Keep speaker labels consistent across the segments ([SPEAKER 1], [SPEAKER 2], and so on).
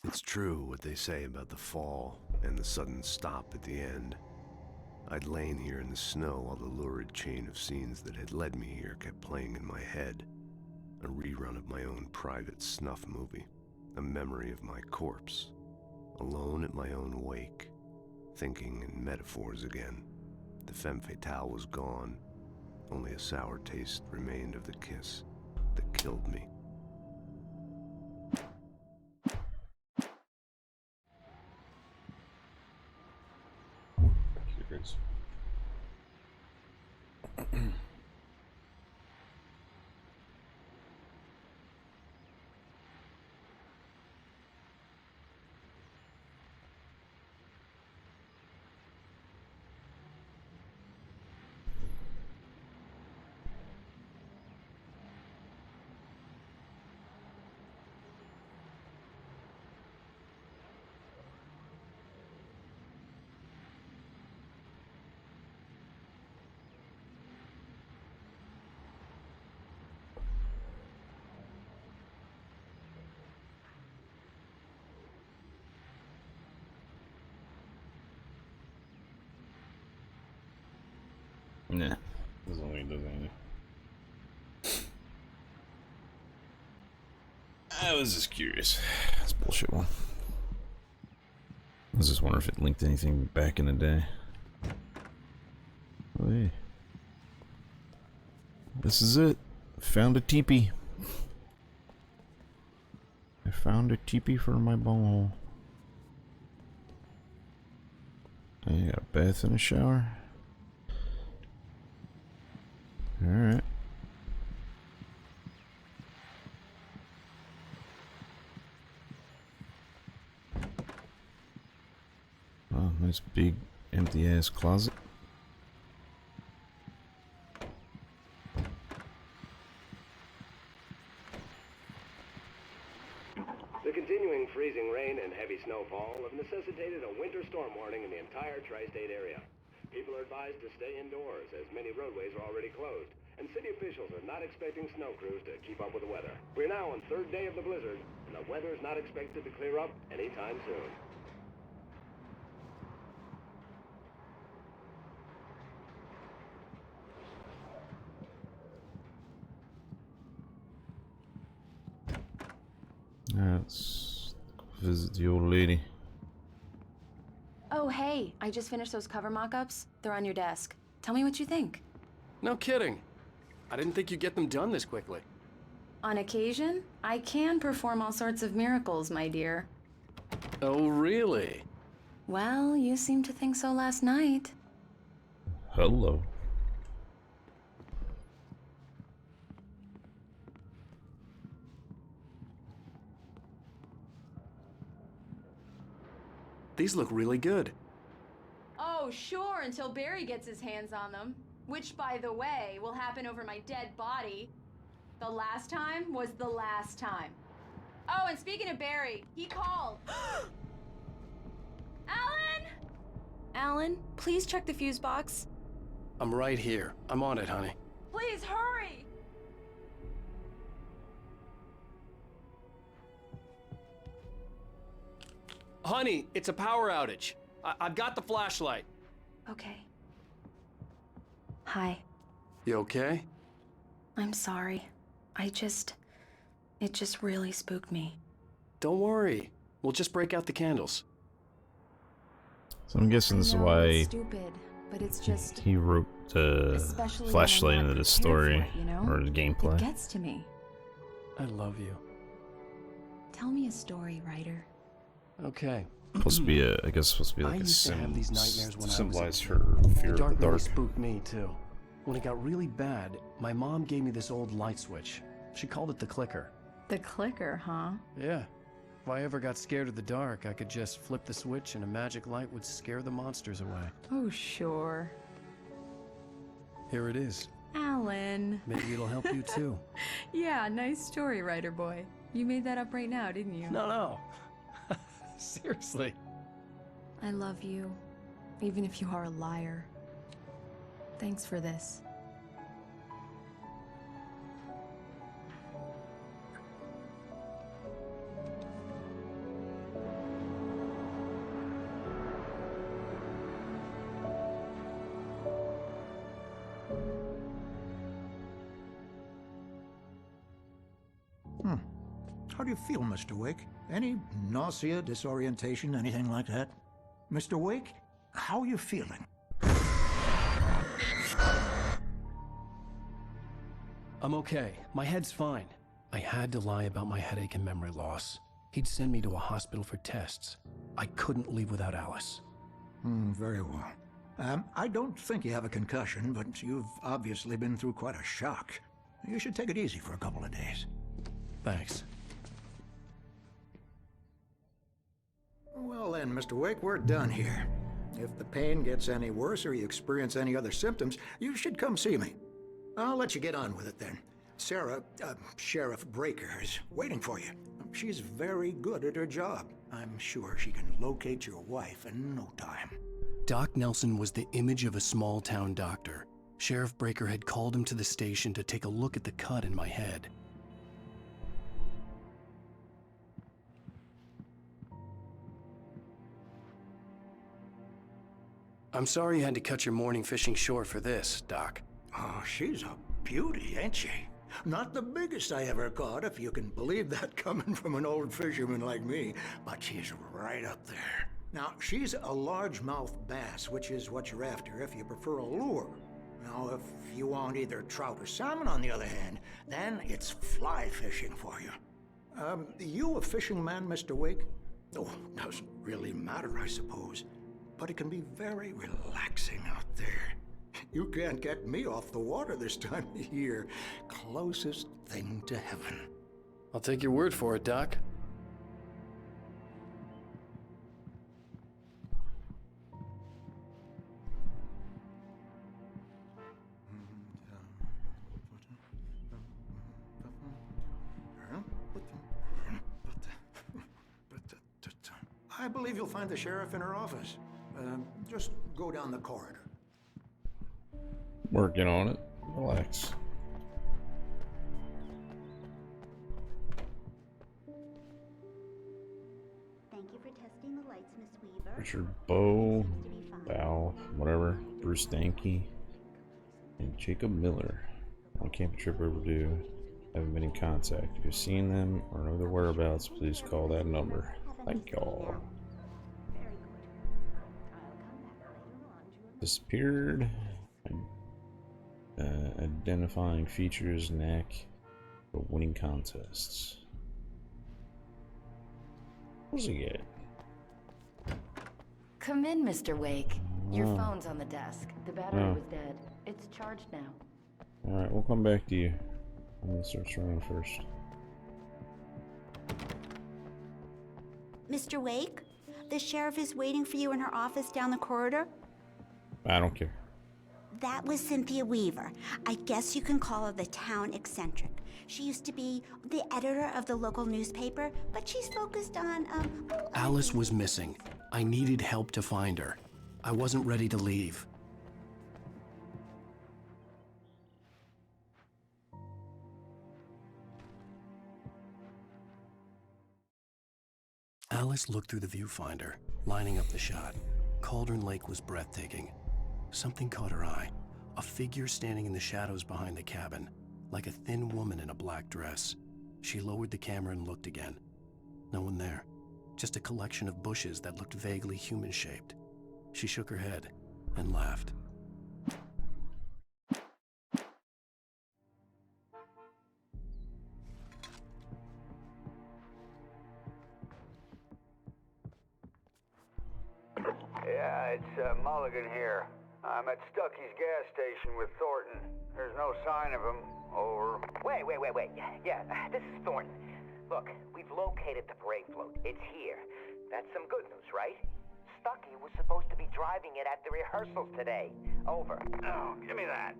[SPEAKER 1] It's true what they say about the fall and the sudden stop at the end. I'd lain here in the snow while the lurid chain of scenes that had led me here kept playing in my head. A rerun of my own private snuff movie. A memory of my corpse. Alone at my own wake. Thinking in metaphors again. The femme fatale was gone. Only a sour taste remained of the kiss that killed me.
[SPEAKER 2] Curious. Nah, doesn't mean does anything. I was just curious. That's a bullshit one. I was just wondering if it linked anything back in the day. Oh, hey. This is it. Found a teepee. I found a teepee for my ball. I got a bath and a shower. Alright. Oh, nice big empty ass closet.
[SPEAKER 1] The continuing freezing rain and heavy snowfall have necessitated a winter storm warning in the entire tri-state area. People are advised to stay indoors as many roadways are already closed, and city officials are not expecting snow crews to keep up with the weather. We're now on third day of the blizzard, and the weather is not expected to clear up anytime soon.
[SPEAKER 2] Let's visit the old lady.
[SPEAKER 3] Oh, hey, I just finished those cover mock-ups. They're on your desk. Tell me what you think.
[SPEAKER 4] No kidding. I didn't think you'd get them done this quickly.
[SPEAKER 3] On occasion, I can perform all sorts of miracles, my dear.
[SPEAKER 4] Oh, really?
[SPEAKER 3] Well, you seemed to think so last night.
[SPEAKER 2] Hello.
[SPEAKER 4] These look really good.
[SPEAKER 3] Oh, sure, until Barry gets his hands on them. Which, by the way, will happen over my dead body. The last time was the last time. Oh, and speaking of Barry, he called. Alan! Alan, please check the fuse box.
[SPEAKER 4] I'm right here. I'm on it, honey.
[SPEAKER 3] Please, hurry!
[SPEAKER 4] Honey, it's a power outage. I've got the flashlight.
[SPEAKER 3] Okay. Hi.
[SPEAKER 4] You okay?
[SPEAKER 3] I'm sorry. It just really spooked me.
[SPEAKER 4] Don't worry. We'll just break out the candles.
[SPEAKER 2] So I'm guessing this is
[SPEAKER 3] I know
[SPEAKER 2] why
[SPEAKER 3] it's stupid, but it's just
[SPEAKER 2] he wrote the
[SPEAKER 3] especially when I'm
[SPEAKER 2] flashlight
[SPEAKER 3] not
[SPEAKER 2] into the
[SPEAKER 3] prepared
[SPEAKER 2] story
[SPEAKER 3] for it, you know?
[SPEAKER 2] or the
[SPEAKER 3] It
[SPEAKER 2] gameplay.
[SPEAKER 3] gets to me.
[SPEAKER 4] I love you.
[SPEAKER 3] Tell me a story, writer.
[SPEAKER 4] Okay.
[SPEAKER 2] Supposed to be a, I guess supposed to be
[SPEAKER 4] I
[SPEAKER 2] like a
[SPEAKER 4] used to have these nightmares when I was a
[SPEAKER 2] symbolize
[SPEAKER 4] kid.
[SPEAKER 2] her fear
[SPEAKER 4] The
[SPEAKER 2] of
[SPEAKER 4] dark
[SPEAKER 2] the
[SPEAKER 4] really
[SPEAKER 2] dark.
[SPEAKER 4] spooked me, too. When it got really bad, my mom gave me this old light switch. She called it the clicker.
[SPEAKER 3] The clicker, huh?
[SPEAKER 4] Yeah. If I ever got scared of the dark, I could just flip the switch and a magic light would scare the monsters away.
[SPEAKER 3] Oh, sure.
[SPEAKER 4] Here it is.
[SPEAKER 3] Alan.
[SPEAKER 4] Maybe it'll help you too.
[SPEAKER 3] Yeah, nice story, writer boy. You made that up right now, didn't you?
[SPEAKER 4] No. Seriously.
[SPEAKER 3] I love you, even if you are a liar. Thanks for this.
[SPEAKER 5] How do you feel, Mr. Wake? Any nausea, disorientation, anything like that? Mr. Wake, how are you feeling?
[SPEAKER 4] I'm okay. My head's fine. I had to lie about my headache and memory loss. He'd send me to a hospital for tests. I couldn't leave without Alice.
[SPEAKER 5] Very well. I don't think you have a concussion, but you've obviously been through quite a shock. You should take it easy for a couple of days.
[SPEAKER 4] Thanks.
[SPEAKER 5] Well then, Mr. Wake, we're done here. If the pain gets any worse or you experience any other symptoms, you should come see me. I'll let you get on with it then. Sarah, Sheriff Breaker, is waiting for you. She's very good at her job. I'm sure she can locate your wife in no time.
[SPEAKER 4] Doc Nelson was the image of a small-town doctor. Sheriff Breaker had called him to the station to take a look at the cut in my head. I'm sorry you had to cut your morning fishing short for this, Doc.
[SPEAKER 5] Oh, she's a beauty, ain't she? Not the biggest I ever caught, if you can believe that coming from an old fisherman like me, but she's right up there. Now, she's a largemouth bass, which is what you're after if you prefer a lure. Now, if you want either trout or salmon, on the other hand, then it's fly fishing for you. You a fishing man, Mr. Wake? Oh, doesn't really matter, I suppose. But it can be very relaxing out there. You can't get me off the water this time of year. Closest thing to heaven.
[SPEAKER 4] I'll take your word for it, Doc.
[SPEAKER 5] I believe you'll find the sheriff in her office. Just go down the corridor.
[SPEAKER 2] Working on it. Relax.
[SPEAKER 6] Thank you for testing the lights, Miss Weaver.
[SPEAKER 2] Richard Bowe, Val, whatever, Bruce Danke, and Jacob Miller. On camp trip overdue. Haven't been in contact. If you've seen them or know their whereabouts, please call that number. Thank y'all. Disappeared. Identifying features, knack for winning contests. What's he get?
[SPEAKER 7] Come in, Mr. Wake. Your
[SPEAKER 2] Oh.
[SPEAKER 7] phone's on the desk. The battery
[SPEAKER 2] Oh.
[SPEAKER 7] was dead. It's charged now.
[SPEAKER 2] Alright, we'll come back to you. I'm gonna search around first.
[SPEAKER 6] Mr. Wake, the sheriff is waiting for you in her office down the corridor.
[SPEAKER 2] I don't care.
[SPEAKER 6] That was Cynthia Weaver. I guess you can call her the town eccentric. She used to be the editor of the local newspaper, but she's focused on,
[SPEAKER 4] Alice was missing. I needed help to find her. I wasn't ready to leave. Alice looked through the viewfinder, lining up the shot. Cauldron Lake was breathtaking. Something caught her eye. A figure standing in the shadows behind the cabin, like a thin woman in a black dress. She lowered the camera and looked again. No one there. Just a collection of bushes that looked vaguely human-shaped. She shook her head and laughed.
[SPEAKER 8] Yeah, it's Mulligan here. I'm at Stucky's gas station with Thornton. There's no sign of him. Over.
[SPEAKER 9] Wait. Yeah, this is Thornton. Look, we've located the parade float. It's here. That's some good news, right? Stucky was supposed to be driving it at the rehearsals today. Over.
[SPEAKER 8] Oh, give me that.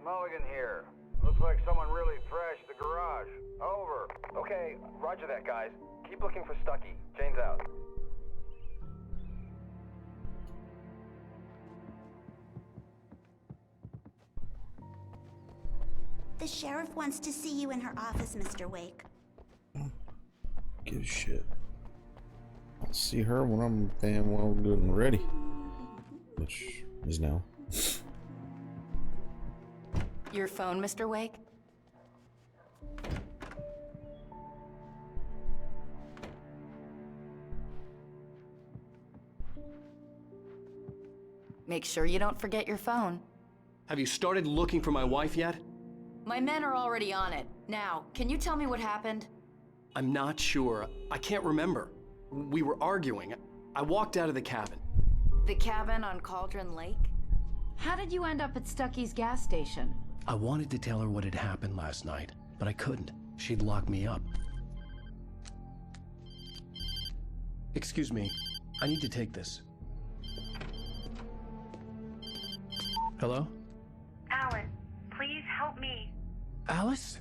[SPEAKER 8] Mulligan here. Looks like someone really thrashed the garage. Over.
[SPEAKER 9] Okay, roger that, guys. Keep looking for Stucky. Jane's out.
[SPEAKER 6] the sheriff wants to see you in her office, Mr. Wake.
[SPEAKER 2] Give a shit. I'll see her when I'm damn well good and ready. Which is now.
[SPEAKER 7] Your phone, Mr. Wake? Make sure you don't forget your phone.
[SPEAKER 4] Have you started looking for my wife yet?
[SPEAKER 7] My men are already on it. Now, can you tell me what happened?
[SPEAKER 4] I'm not sure. I can't remember. We were arguing. I walked out of the cabin.
[SPEAKER 7] The cabin on Cauldron Lake?
[SPEAKER 3] How did you end up at Stucky's gas station?
[SPEAKER 4] I wanted to tell her what had happened last night, but I couldn't. She'd lock me up. Excuse me. I need to take this. Hello?
[SPEAKER 10] Alan, please help me.
[SPEAKER 4] Alice?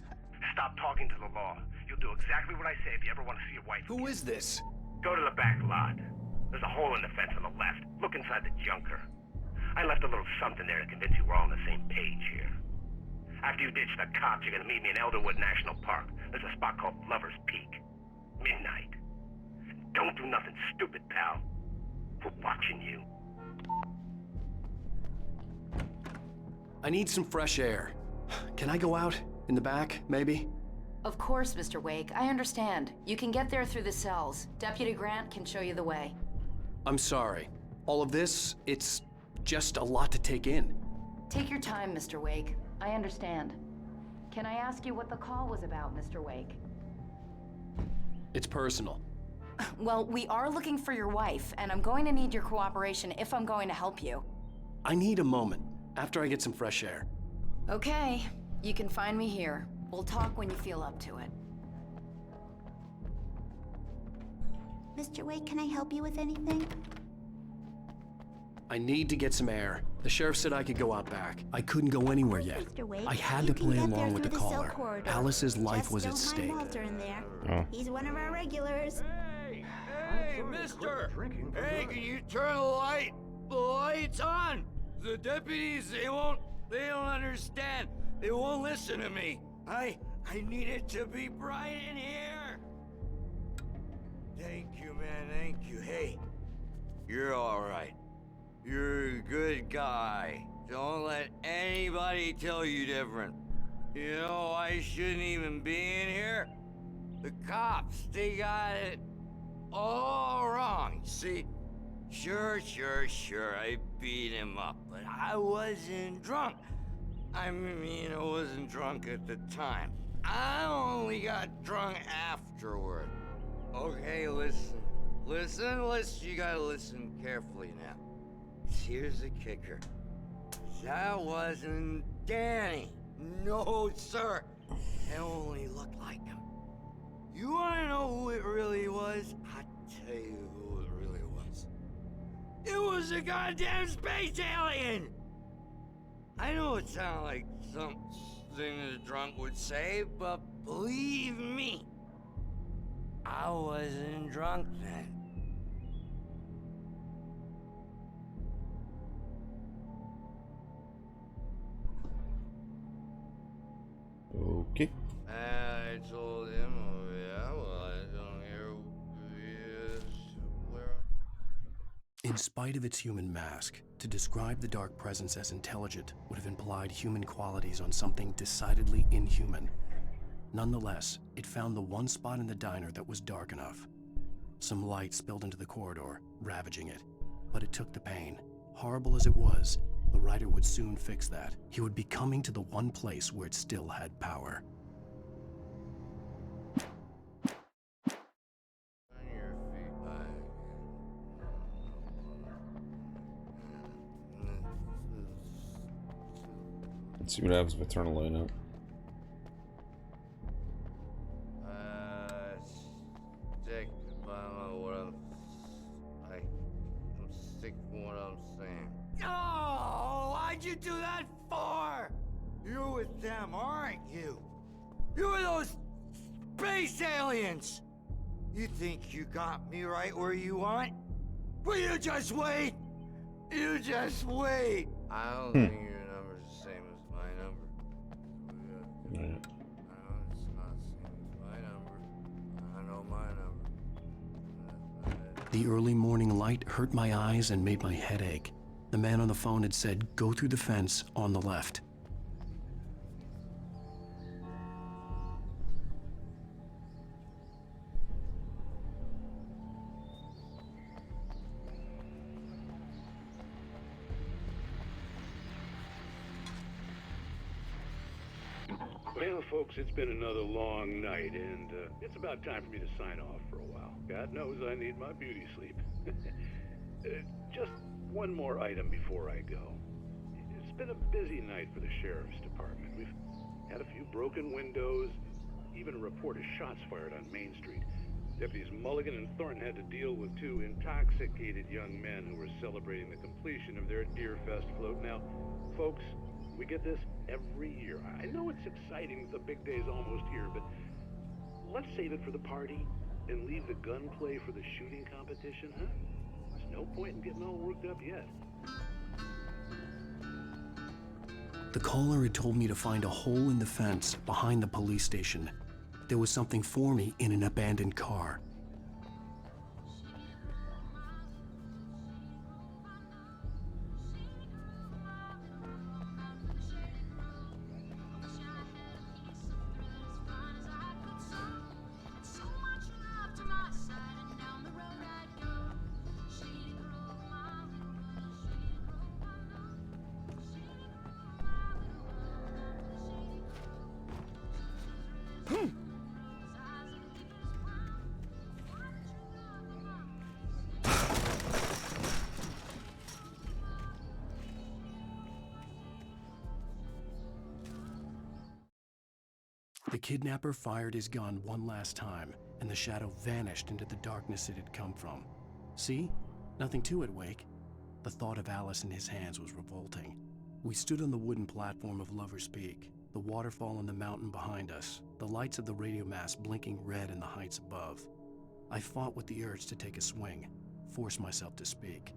[SPEAKER 11] Stop talking to the law. You'll do exactly what I say if you ever want to see your wife.
[SPEAKER 4] Who is this?
[SPEAKER 11] Go to the back lot. There's a hole in the fence on the left. Look inside the junker. I left a little something there to convince you we're all on the same page here. After you ditch the cops, you're gonna meet me in Elderwood National Park. There's a spot called Lover's Peak. Midnight. Don't do nothing stupid, pal. We're watching you.
[SPEAKER 4] I need some fresh air. Can I go out? In the back, maybe?
[SPEAKER 7] Of course, Mr. Wake. I understand. You can get there through the cells. Deputy Grant can show you the way.
[SPEAKER 4] I'm sorry. All of this, it's just a lot to take in.
[SPEAKER 7] Take your time, Mr. Wake. I understand. Can I ask you what the call was about, Mr. Wake?
[SPEAKER 4] It's personal.
[SPEAKER 7] Well, we are looking for your wife, and I'm going to need your cooperation if I'm going to help you.
[SPEAKER 4] I need a moment, after I get some fresh air.
[SPEAKER 7] Okay, you can find me here. We'll talk when you feel up to it.
[SPEAKER 6] Mr. Wake, can I help you with anything?
[SPEAKER 4] I need to get some air. The sheriff said I could go out back. I couldn't go anywhere yet.
[SPEAKER 6] Mr. Wake,
[SPEAKER 4] I had
[SPEAKER 6] you
[SPEAKER 4] to
[SPEAKER 6] can
[SPEAKER 4] play
[SPEAKER 6] get
[SPEAKER 4] along
[SPEAKER 6] there
[SPEAKER 4] with the
[SPEAKER 6] through cell
[SPEAKER 4] caller.
[SPEAKER 6] corridor.
[SPEAKER 4] Alice's life
[SPEAKER 6] Just
[SPEAKER 4] was at
[SPEAKER 6] don't
[SPEAKER 4] stake.
[SPEAKER 6] mind Walter in there.
[SPEAKER 2] Oh.
[SPEAKER 6] He's one of our regulars.
[SPEAKER 5] Hey, mister! Hey, can you turn the light? The light's on! The deputies, they don't understand. They won't listen to me. I need it to be bright in here. Thank you, man, thank you. Hey, you're all right. You're a good guy. Don't let anybody tell you different. You know, I shouldn't even be in here. The cops, they got it all wrong. See, sure, I beat him up, but I wasn't drunk. I mean, I wasn't drunk at the time. I only got drunk afterward. Okay, listen. You gotta listen carefully now. Here's the kicker. That wasn't Danny. No, sir. It only looked like him. You wanna know who it really was? I'll tell you who it really was. It was a goddamn space alien! I know it sounds like something a drunk would say, but believe me, I wasn't drunk then.
[SPEAKER 2] Okay.
[SPEAKER 5] I told him, oh yeah, well, I don't hear who he is. Where?
[SPEAKER 4] In spite of its human mask, to describe the dark presence as intelligent would have implied human qualities on something decidedly inhuman. Nonetheless, it found the one spot in the diner that was dark enough. Some light spilled into the corridor, ravaging it. But it took the pain. Horrible as it was, the writer would soon fix that. He would be coming to the one place where it still had power.
[SPEAKER 5] On your feet,
[SPEAKER 2] Let's see what happens if I turn the light up.
[SPEAKER 5] Stick by I'm sick of what I'm saying. Oh, why'd you do that for? You're with them, aren't you? You're those space aliens! You think you got me right where you want? Well, you just wait! You just wait! I don't think your number's the same as my number.
[SPEAKER 2] Right.
[SPEAKER 5] I know it's not the same as my number. I know my number.
[SPEAKER 4] The early morning light hurt my eyes and made my head ache. The man on the phone had said, go through the fence on the left.
[SPEAKER 12] Well, folks, it's been another long night, and it's about time for me to sign off for a while. God knows I need my beauty sleep. Just one more item before I go. It's been a busy night for the Sheriff's Department. We've had a few broken windows, even a report of shots fired on Main Street. Deputies Mulligan and Thornton had to deal with two intoxicated young men who were celebrating the completion of their Deer Fest float. Now, folks, we get this every year. I know it's exciting, the big day's almost here, but let's save it for the party and leave the gunplay for the shooting competition, huh? There's no point in getting all worked up yet.
[SPEAKER 4] The caller had told me to find a hole in the fence behind the police station. There was something for me in an abandoned car. The kidnapper fired his gun one last time, and the shadow vanished into the darkness it had come from. See? Nothing to it, Wake. The thought of Alice in his hands was revolting. We stood on the wooden platform of Lover's Peak, the waterfall on the mountain behind us, the lights of the radio mast blinking red in the heights above. I fought with the urge to take a swing, force myself to speak.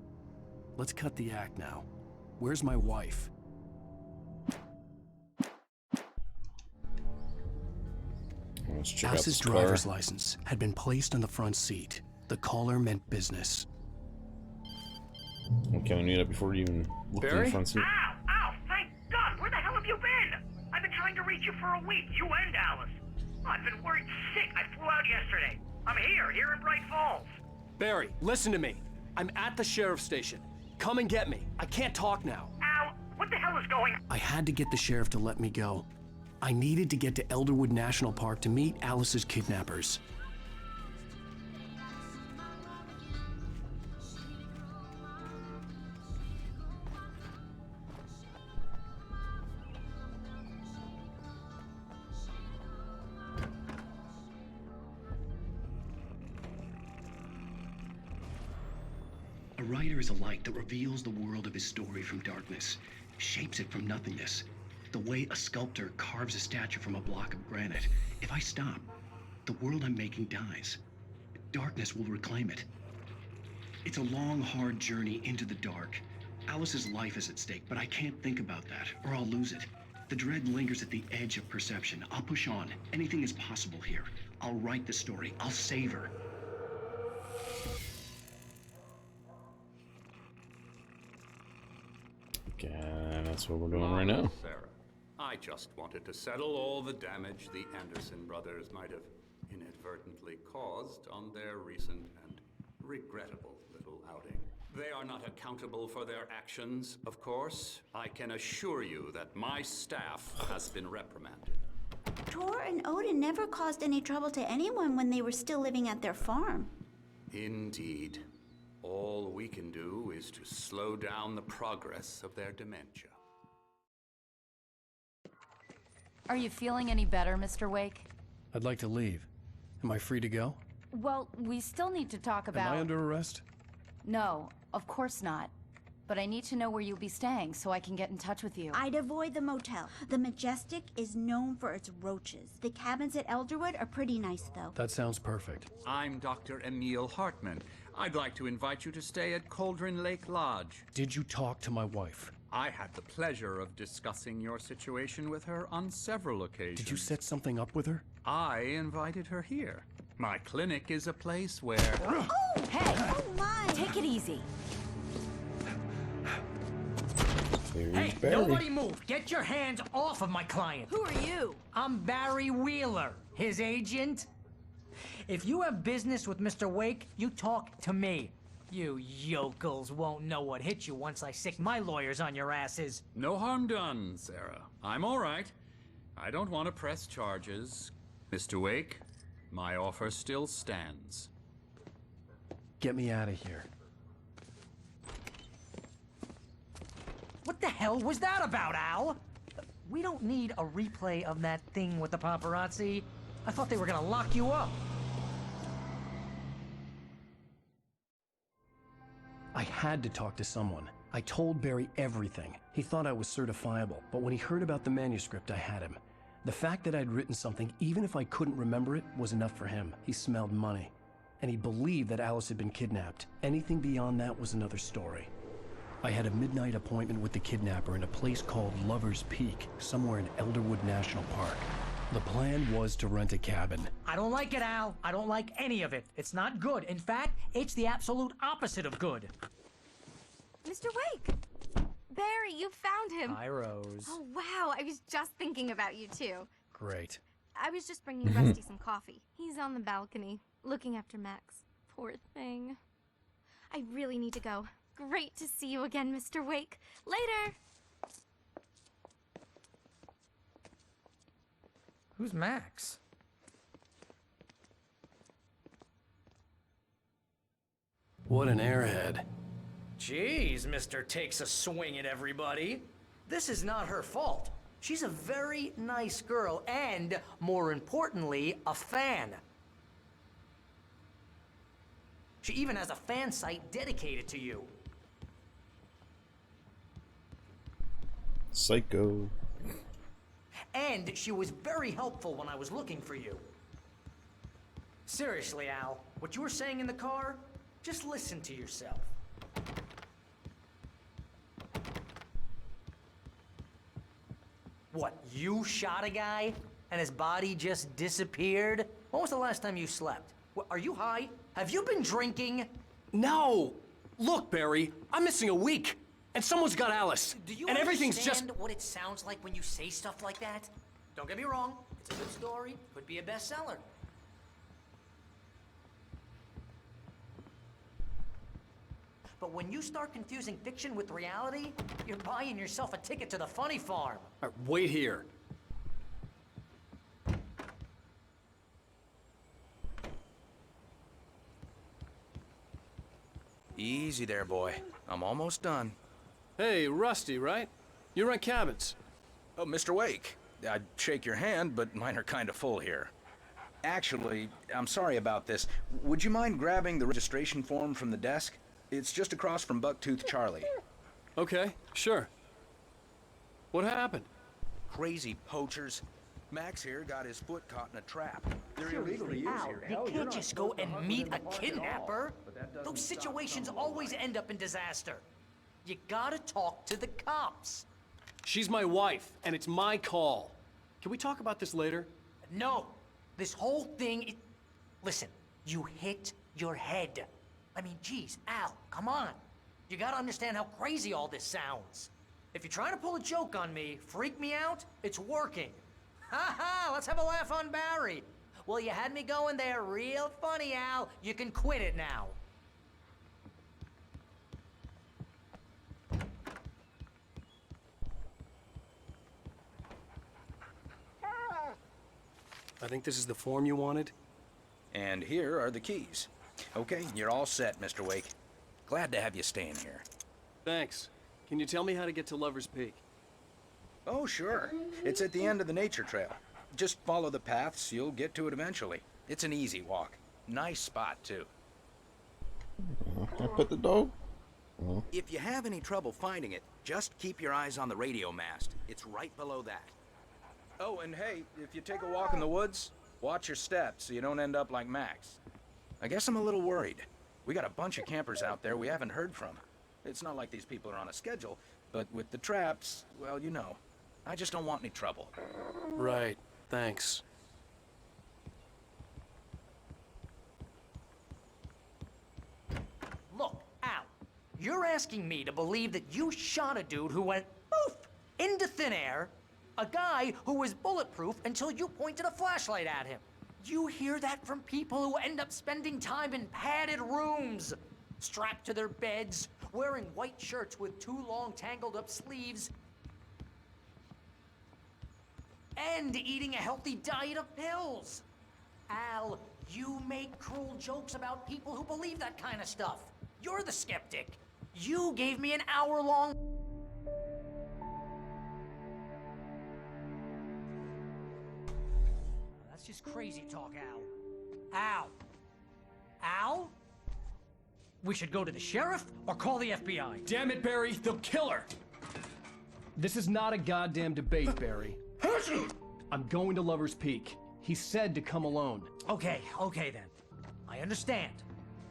[SPEAKER 4] Let's cut the act now. Where's my wife?
[SPEAKER 2] Let's check out
[SPEAKER 4] Alice's
[SPEAKER 2] this car.
[SPEAKER 4] driver's license had been placed on the front seat. The caller meant business.
[SPEAKER 2] Okay, we need it before you even look in the front seat.
[SPEAKER 11] Ow! Ow! Thank God! Where the hell have you been? I've been trying to reach you for a week, you and Alice. I've been worried sick. I flew out yesterday. I'm here in Bright Falls.
[SPEAKER 4] Barry, listen to me. I'm at the sheriff's station. Come and get me. I can't talk now.
[SPEAKER 11] Ow! What the hell is going on?
[SPEAKER 4] I had to get the sheriff to let me go. I needed to get to Elderwood National Park to meet Alice's kidnappers. A writer is a light that reveals the world of his story from darkness, shapes it from nothingness. The way a sculptor carves a statue from a block of granite. If I stop, the world I'm making dies. Darkness will reclaim it. It's a long, hard journey into the dark. Alice's life is at stake, but I can't think about that, or I'll lose it. The dread lingers at the edge of perception. I'll push on. Anything is possible here. I'll write the story. I'll save her.
[SPEAKER 2] Okay, that's what we're doing right now.
[SPEAKER 13] Sarah, I just wanted to settle all the damage the Anderson brothers might have inadvertently caused on their recent and regrettable little outing. They are not accountable for their actions, of course. I can assure you that my staff has been reprimanded.
[SPEAKER 6] Tor and Odin never caused any trouble to anyone when they were still living at their farm.
[SPEAKER 13] Indeed. All we can do is to slow down the progress of their dementia.
[SPEAKER 7] Are you feeling any better, Mr. Wake?
[SPEAKER 4] I'd like to leave. Am I free to go?
[SPEAKER 7] Well, we still need to talk about...
[SPEAKER 4] Am I under arrest?
[SPEAKER 7] No, of course not. But I need to know where you'll be staying so I can get in touch with you.
[SPEAKER 6] I'd avoid the motel. The Majestic is known for its roaches. The cabins at Elderwood are pretty nice, though.
[SPEAKER 4] That sounds perfect.
[SPEAKER 13] I'm Dr. Emil Hartman. I'd like to invite you to stay at Cauldron Lake Lodge.
[SPEAKER 4] Did you talk to my wife?
[SPEAKER 13] I had the pleasure of discussing your situation with her on several occasions.
[SPEAKER 4] Did you set something up with her?
[SPEAKER 13] I invited her here. My clinic is a place where...
[SPEAKER 6] Oh!
[SPEAKER 7] Hey!
[SPEAKER 6] Oh, my!
[SPEAKER 7] Take it easy.
[SPEAKER 14] Hey, nobody move! Get your hands off of my client!
[SPEAKER 3] Who are you?
[SPEAKER 14] I'm Barry Wheeler, his agent. If you have business with Mr. Wake, you talk to me. You yokels won't know what hit you once I sick my lawyers on your asses.
[SPEAKER 13] No harm done, Sarah. I'm all right. I don't want to press charges. Mr. Wake, my offer still stands.
[SPEAKER 4] Get me out of here.
[SPEAKER 14] What the hell was that about, Al? We don't need a replay of that thing with the paparazzi. I thought they were gonna lock you up.
[SPEAKER 4] I had to talk to someone. I told Barry everything. He thought I was certifiable, but when he heard about the manuscript, I had him. The fact that I'd written something, even if I couldn't remember it, was enough for him. He smelled money. And he believed that Alice had been kidnapped. Anything beyond that was another story. I had a midnight appointment with the kidnapper in a place called Lover's Peak, somewhere in Elderwood National Park. The plan was to rent a cabin.
[SPEAKER 14] I don't like it, Al. I don't like any of it. It's not good. In fact, it's the absolute opposite of good.
[SPEAKER 15] Mr. Wake! Barry, you found him.
[SPEAKER 14] Hi, Rose.
[SPEAKER 15] Oh, wow. I was just thinking about you, too.
[SPEAKER 4] Great.
[SPEAKER 15] I was just bringing Rusty some coffee. He's on the balcony, looking after Max. Poor thing. I really need to go. Great to see you again, Mr. Wake. Later!
[SPEAKER 14] Who's Max?
[SPEAKER 4] What an airhead.
[SPEAKER 14] Jeez, Mr. Takes a swing at everybody. This is not her fault. She's a very nice girl and, more importantly, a fan. She even has a fan site dedicated to you.
[SPEAKER 2] Psycho.
[SPEAKER 14] And she was very helpful when I was looking for you. Seriously, Al, what you were saying in the car, just listen to yourself. What, you shot a guy and his body just disappeared? When was the last time you slept? Are you high? Have you been drinking?
[SPEAKER 4] No! Look, Barry, I'm missing a week, and someone's got Alice.
[SPEAKER 14] Do you
[SPEAKER 4] and everything's
[SPEAKER 14] understand
[SPEAKER 4] just...
[SPEAKER 14] what it sounds like when you say stuff like that? Don't get me wrong, it's a good story, could be a bestseller. But when you start confusing fiction with reality, you're buying yourself a ticket to the funny farm.
[SPEAKER 4] Wait here.
[SPEAKER 16] Easy there, boy. I'm almost done.
[SPEAKER 4] Hey, Rusty, right? You rent cabins.
[SPEAKER 16] Oh, Mr. Wake. I'd shake your hand, but mine are kind of full here. Actually, I'm sorry about this. Would you mind grabbing the registration form from the desk? It's just across from Bucktooth Charlie.
[SPEAKER 4] Okay, sure. What happened?
[SPEAKER 16] Crazy poachers. Max here got his foot caught in a trap. They're illegally used
[SPEAKER 14] Al,
[SPEAKER 16] here.
[SPEAKER 14] you can't just go and meet a kidnapper. Those situations always end up in disaster. You gotta talk to the cops.
[SPEAKER 4] She's my wife, and it's my call. Can we talk about this later?
[SPEAKER 14] No, this whole thing, listen, you hit your head. I mean, geez, Al, come on. You gotta understand how crazy all this sounds. If you're trying to pull a joke on me, freak me out, it's working. Ha ha, let's have a laugh on Barry. Well, you had me going there real funny, Al. You can quit it now.
[SPEAKER 4] I think this is the form you wanted.
[SPEAKER 16] And here are the keys. Okay, you're all set, Mr. Wake. Glad to have you staying here.
[SPEAKER 4] Thanks. Can you tell me how to get to Lover's Peak?
[SPEAKER 16] Oh, sure. It's at the end of the nature trail. Just follow the paths, you'll get to it eventually. It's an easy walk. Nice spot, too.
[SPEAKER 2] Can I put the dog?
[SPEAKER 16] If you have any trouble finding it, just keep your eyes on the radio mast. It's right below that. Oh, and hey, if you take a walk in the woods, watch your steps so you don't end up like Max. I guess I'm a little worried. We got a bunch of campers out there we haven't heard from. It's not like these people are on a schedule, but with the traps, well, you know. I just don't want any trouble.
[SPEAKER 4] Right. Thanks.
[SPEAKER 14] Look, Al, you're asking me to believe that you shot a dude who went poof into thin air, a guy who was bulletproof until you pointed a flashlight at him. You hear that from people who end up spending time in padded rooms, strapped to their beds, wearing white shirts with too long tangled up sleeves. and eating a healthy diet of pills. Al, you make cruel jokes about people who believe that kind of stuff. You're the skeptic. You gave me an hour-long... That's just crazy talk, Al. Al? Al? We should go to the sheriff or call the FBI.
[SPEAKER 17] Damn it, Barry, they'll kill her! This is not a goddamn debate, Barry. I'm going to Lover's Peak. He said to come alone.
[SPEAKER 14] Okay then. I understand.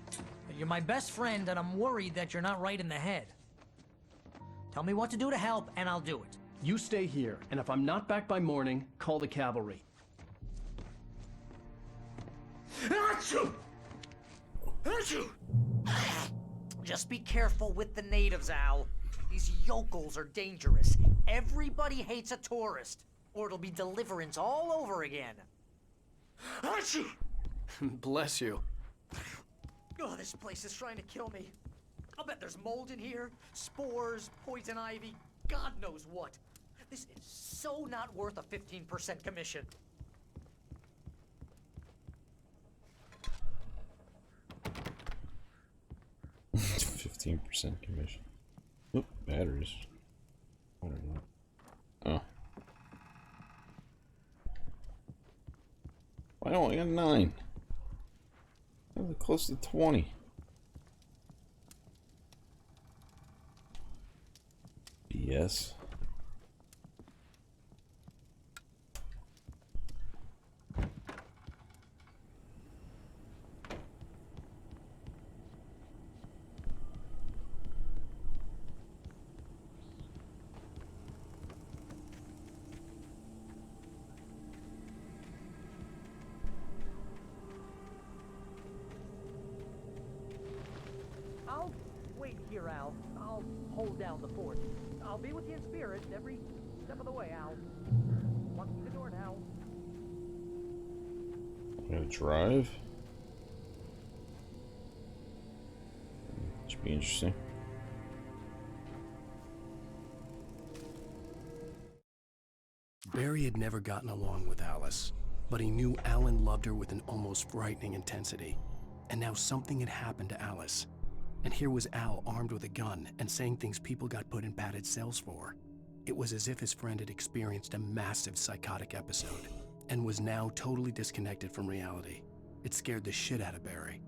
[SPEAKER 14] But you're my best friend, and I'm worried that you're not right in the head. Tell me what to do to help, and I'll do it.
[SPEAKER 17] You stay here, and if I'm not back by morning, call the cavalry.
[SPEAKER 14] Achoo! Achoo! Just be careful with the natives, Al. These yokels are dangerous. Everybody hates a tourist, or it'll be Deliverance all over again. Achoo!
[SPEAKER 4] Bless you.
[SPEAKER 14] Oh, this place is trying to kill me. I'll bet there's mold in here, spores, poison ivy, God knows what. This is so not worth a 15% commission.
[SPEAKER 2] It's 15% commission. Oop, batteries. I don't know. Oh. I only got 9. I'm close to 20. BS.
[SPEAKER 14] I'll wait here, Al. I'll hold down the fort. I'll be with you in spirit every step of the way, Al. Locking the door now.
[SPEAKER 2] I'm gonna drive. Should be interesting.
[SPEAKER 4] Barry had never gotten along with Alice, but he knew Alan loved her with an almost frightening intensity. And now something had happened to Alice. And here was Al armed with a gun and saying things people got put in padded cells for. It was as if his friend had experienced a massive psychotic episode and was now totally disconnected from reality. It scared the shit out of Barry.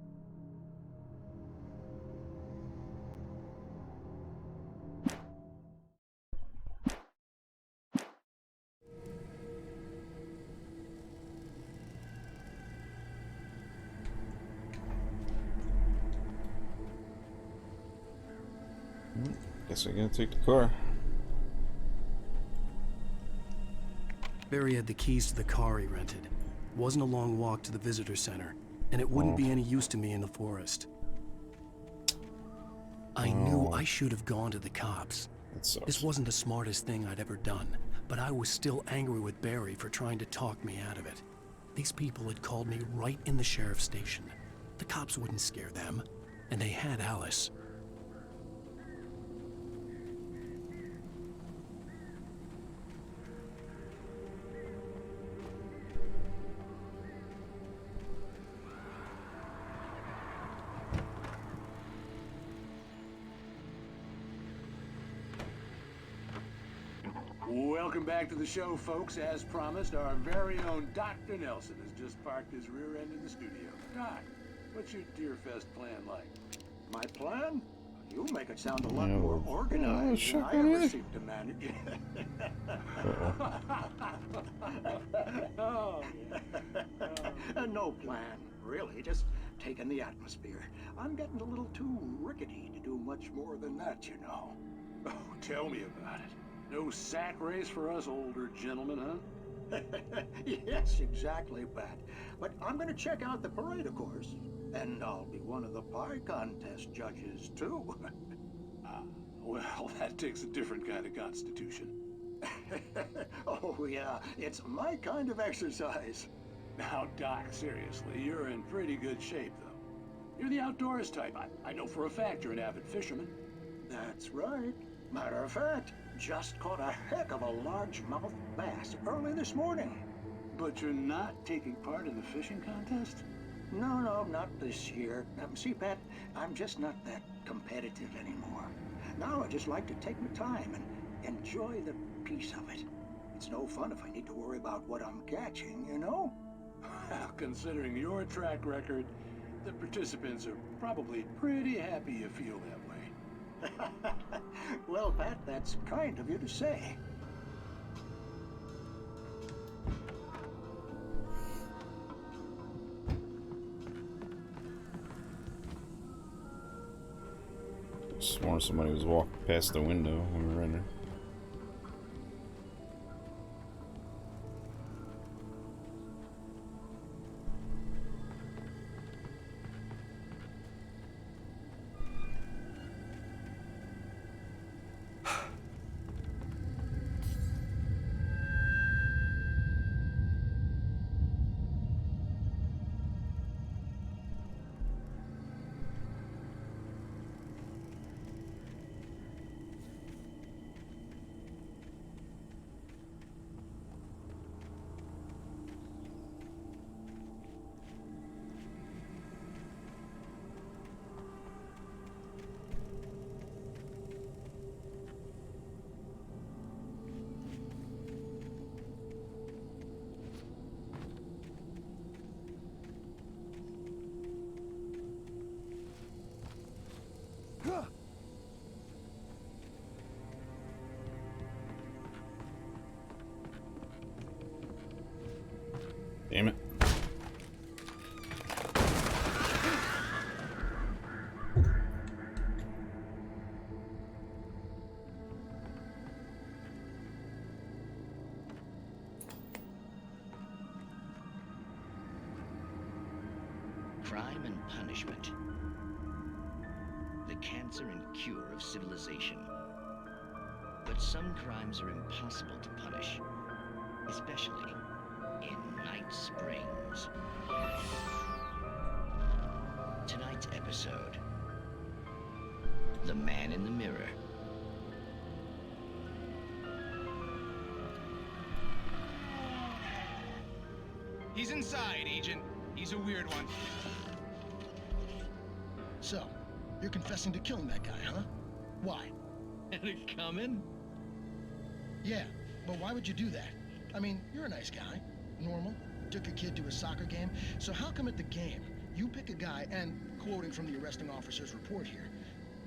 [SPEAKER 2] Guess I'm gonna take the car.
[SPEAKER 4] Barry had the keys to the car he rented. It wasn't a long walk to the visitor center, and it wouldn't be any use to me in the forest. I knew I should have gone to the cops. This wasn't the smartest thing I'd ever done, but I was still angry with Barry for trying to talk me out of it. These people had called me right in the sheriff's station. The cops wouldn't scare them, and they had Alice.
[SPEAKER 12] Welcome back to the show, folks. As promised, our very own Dr. Nelson has just parked his rear end in the studio. Doc, what's your Deerfest plan like?
[SPEAKER 5] My plan? You make it sound a lot more organized than I ever seem to manage. No plan, really. Just taking the atmosphere. I'm getting a little too rickety to do much more than that, you know.
[SPEAKER 12] Oh, tell me about it. No sack race for us older gentlemen, huh?
[SPEAKER 5] Yes, exactly, Pat. But I'm going to check out the parade, of course. And I'll be one of the pie contest judges, too.
[SPEAKER 12] Well, that takes a different kind of constitution.
[SPEAKER 5] Oh, yeah. It's my kind of exercise.
[SPEAKER 12] Now, Doc, seriously, you're in pretty good shape, though. You're the outdoors type. I know for a fact you're an avid fisherman.
[SPEAKER 5] That's right. Matter of fact, just caught a heck of a largemouth bass early this morning.
[SPEAKER 12] But you're not taking part in the fishing contest?
[SPEAKER 5] No, not this year. See, Pat, I'm just not that competitive anymore. Now I just like to take my time and enjoy the peace of it. It's no fun if I need to worry about what I'm catching, you know?
[SPEAKER 12] Considering your track record, the participants are probably pretty happy you feel that way.
[SPEAKER 5] Well, Pat, that's kind of you to say.
[SPEAKER 2] Sworn somebody was walking past the window when we were in there. Damn it.
[SPEAKER 18] Crime and punishment. The cancer and cure of civilization. But some crimes are impossible to punish, especially in Night Springs. Tonight's episode: The Man in the Mirror.
[SPEAKER 19] He's inside, Agent. He's a weird one.
[SPEAKER 20] So, you're confessing to killing that guy, huh? Why?
[SPEAKER 19] Had it coming?
[SPEAKER 20] Yeah, but why would you do that? I mean, you're a nice guy. Normal. Took a kid to a soccer game. So how come at the game, you pick a guy and, quoting from the arresting officer's report here,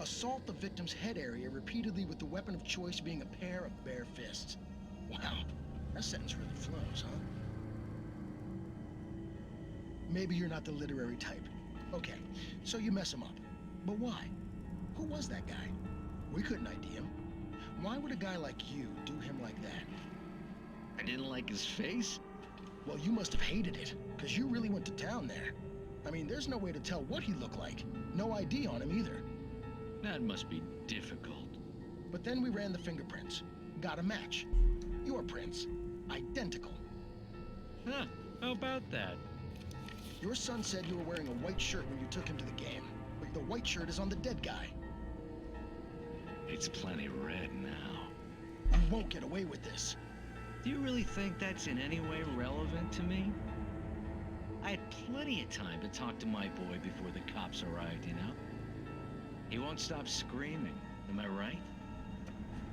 [SPEAKER 20] assault the victim's head area repeatedly with the weapon of choice being a pair of bare fists? Wow, that sentence really flows, huh? Maybe you're not the literary type. Okay, so you mess him up. But why? Who was that guy? We couldn't ID him. Why would a guy like you do him like that?
[SPEAKER 18] I didn't like his face?
[SPEAKER 20] Well, you must have hated it, because you really went to town there. I mean, there's no way to tell what he looked like. No ID on him either.
[SPEAKER 18] That must be difficult.
[SPEAKER 20] But then we ran the fingerprints. Got a match. Your prints. Identical.
[SPEAKER 18] Huh, how about that?
[SPEAKER 20] Your son said you were wearing a white shirt when you took him to the game. But the white shirt is on the dead guy.
[SPEAKER 18] It's plenty red now.
[SPEAKER 20] You won't get away with this.
[SPEAKER 18] Do you really think that's in any way relevant to me? I had plenty of time to talk to my boy before the cops arrived, you know? He won't stop screaming, am I right?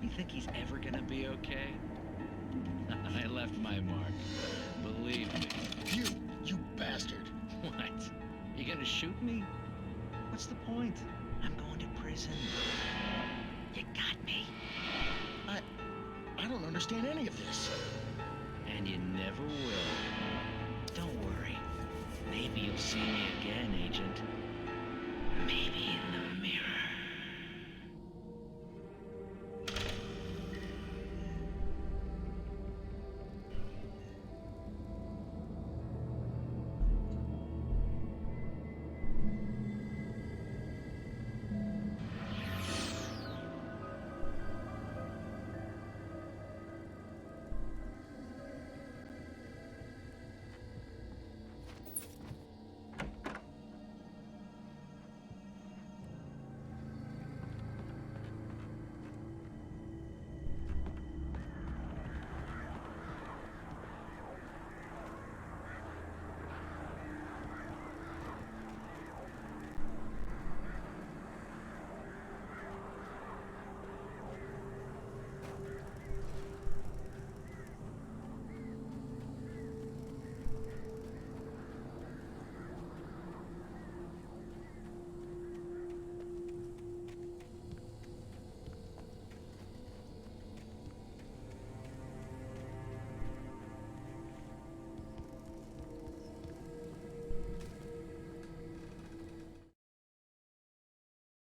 [SPEAKER 18] You think he's ever gonna be okay? I left my mark. Believe me.
[SPEAKER 20] You bastard.
[SPEAKER 18] What? You gonna shoot me? What's the point? I'm going to prison. You got me.
[SPEAKER 20] I don't understand any of this.
[SPEAKER 18] And you never will. Don't worry. Maybe you'll see me again, Agent. Maybe in the mirror.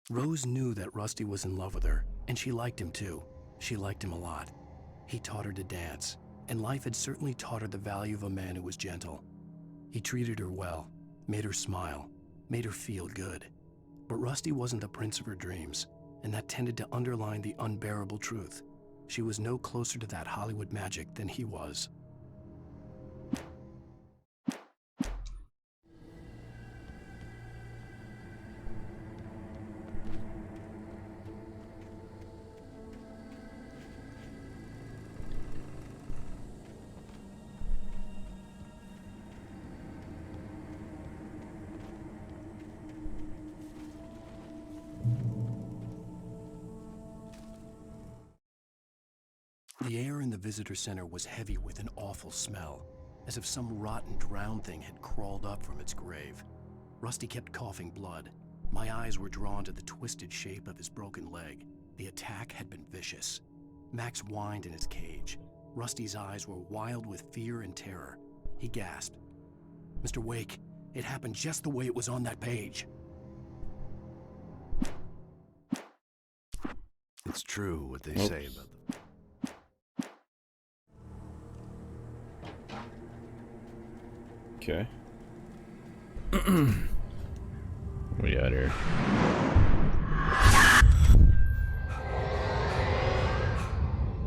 [SPEAKER 4] Rose knew that Rusty was in love with her, and she liked him too. She liked him a lot. He taught her to dance, and life had certainly taught her the value of a man who was gentle. He treated her well, made her smile, made her feel good. But Rusty wasn't the prince of her dreams, and that tended to underline the unbearable truth. She was no closer to that Hollywood magic than he was. The air in the visitor center was heavy with an awful smell, as if some rotten drowned thing had crawled up from its grave. Rusty kept coughing blood. My eyes were drawn to the twisted shape of his broken leg. The attack had been vicious. Max whined in his cage. Rusty's eyes were wild with fear and terror. He gasped. "Mr. Wake, it happened just the way it was on that page."
[SPEAKER 1] It's true what they say about them.
[SPEAKER 2] Okay. What we got here?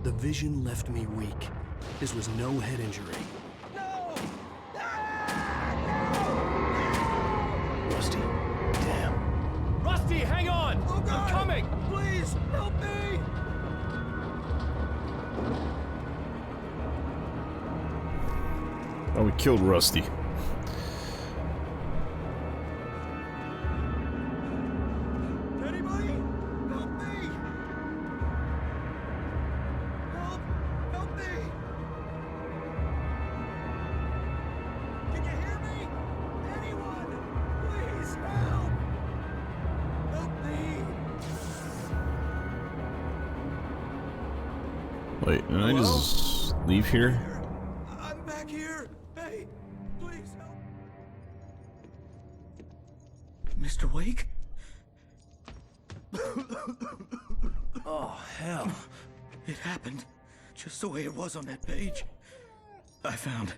[SPEAKER 4] The vision left me weak. This was no head injury. Rusty, damn.
[SPEAKER 17] Rusty, hang on!
[SPEAKER 5] Oh, God.
[SPEAKER 17] I'm coming!
[SPEAKER 5] Please, help me!
[SPEAKER 2] Oh, we killed Rusty.
[SPEAKER 5] Anybody? Help me! Help me! Can you hear me? Anyone? Please help! Help me!
[SPEAKER 2] Wait, did I just leave here?
[SPEAKER 5] I'm back here! Hey, please help! Mr. Wake?
[SPEAKER 14] Oh, hell.
[SPEAKER 5] It happened just the way it was on that page. I found.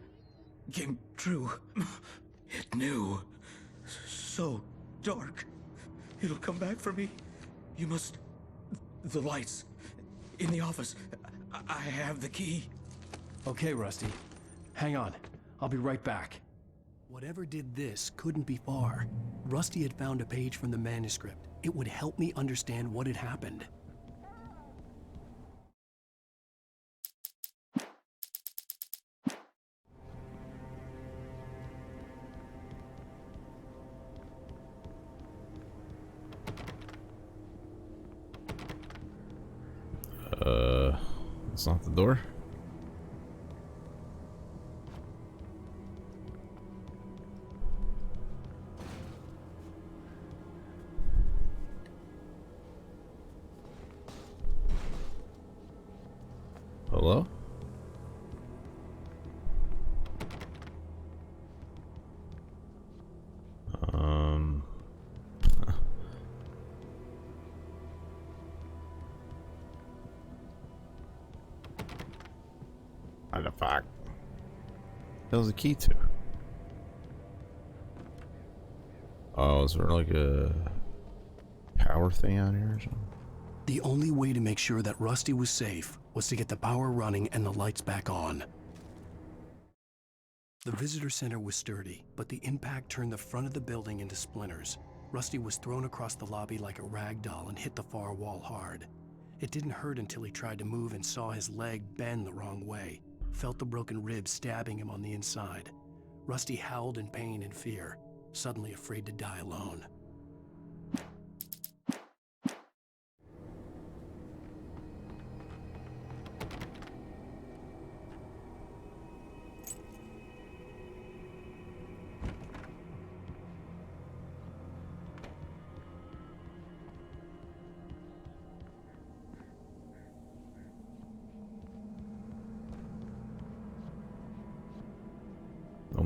[SPEAKER 5] Came true. It knew. So dark. It'll come back for me. You must. The lights. In the office. I have the key.
[SPEAKER 17] Okay, Rusty. Hang on. I'll be right back.
[SPEAKER 4] Whatever did this couldn't be far. Rusty had found a page from the manuscript. It would help me understand what had happened.
[SPEAKER 2] It's not the door. Hello? What the fuck? That was the key to. Oh, is there like a power thing out here or something?
[SPEAKER 4] The only way to make sure that Rusty was safe was to get the power running and the lights back on. The visitor center was sturdy, but the impact turned the front of the building into splinters. Rusty was thrown across the lobby like a rag doll and hit the far wall hard. It didn't hurt until he tried to move and saw his leg bend the wrong way, felt the broken ribs stabbing him on the inside. Rusty howled in pain and fear, suddenly afraid to die alone.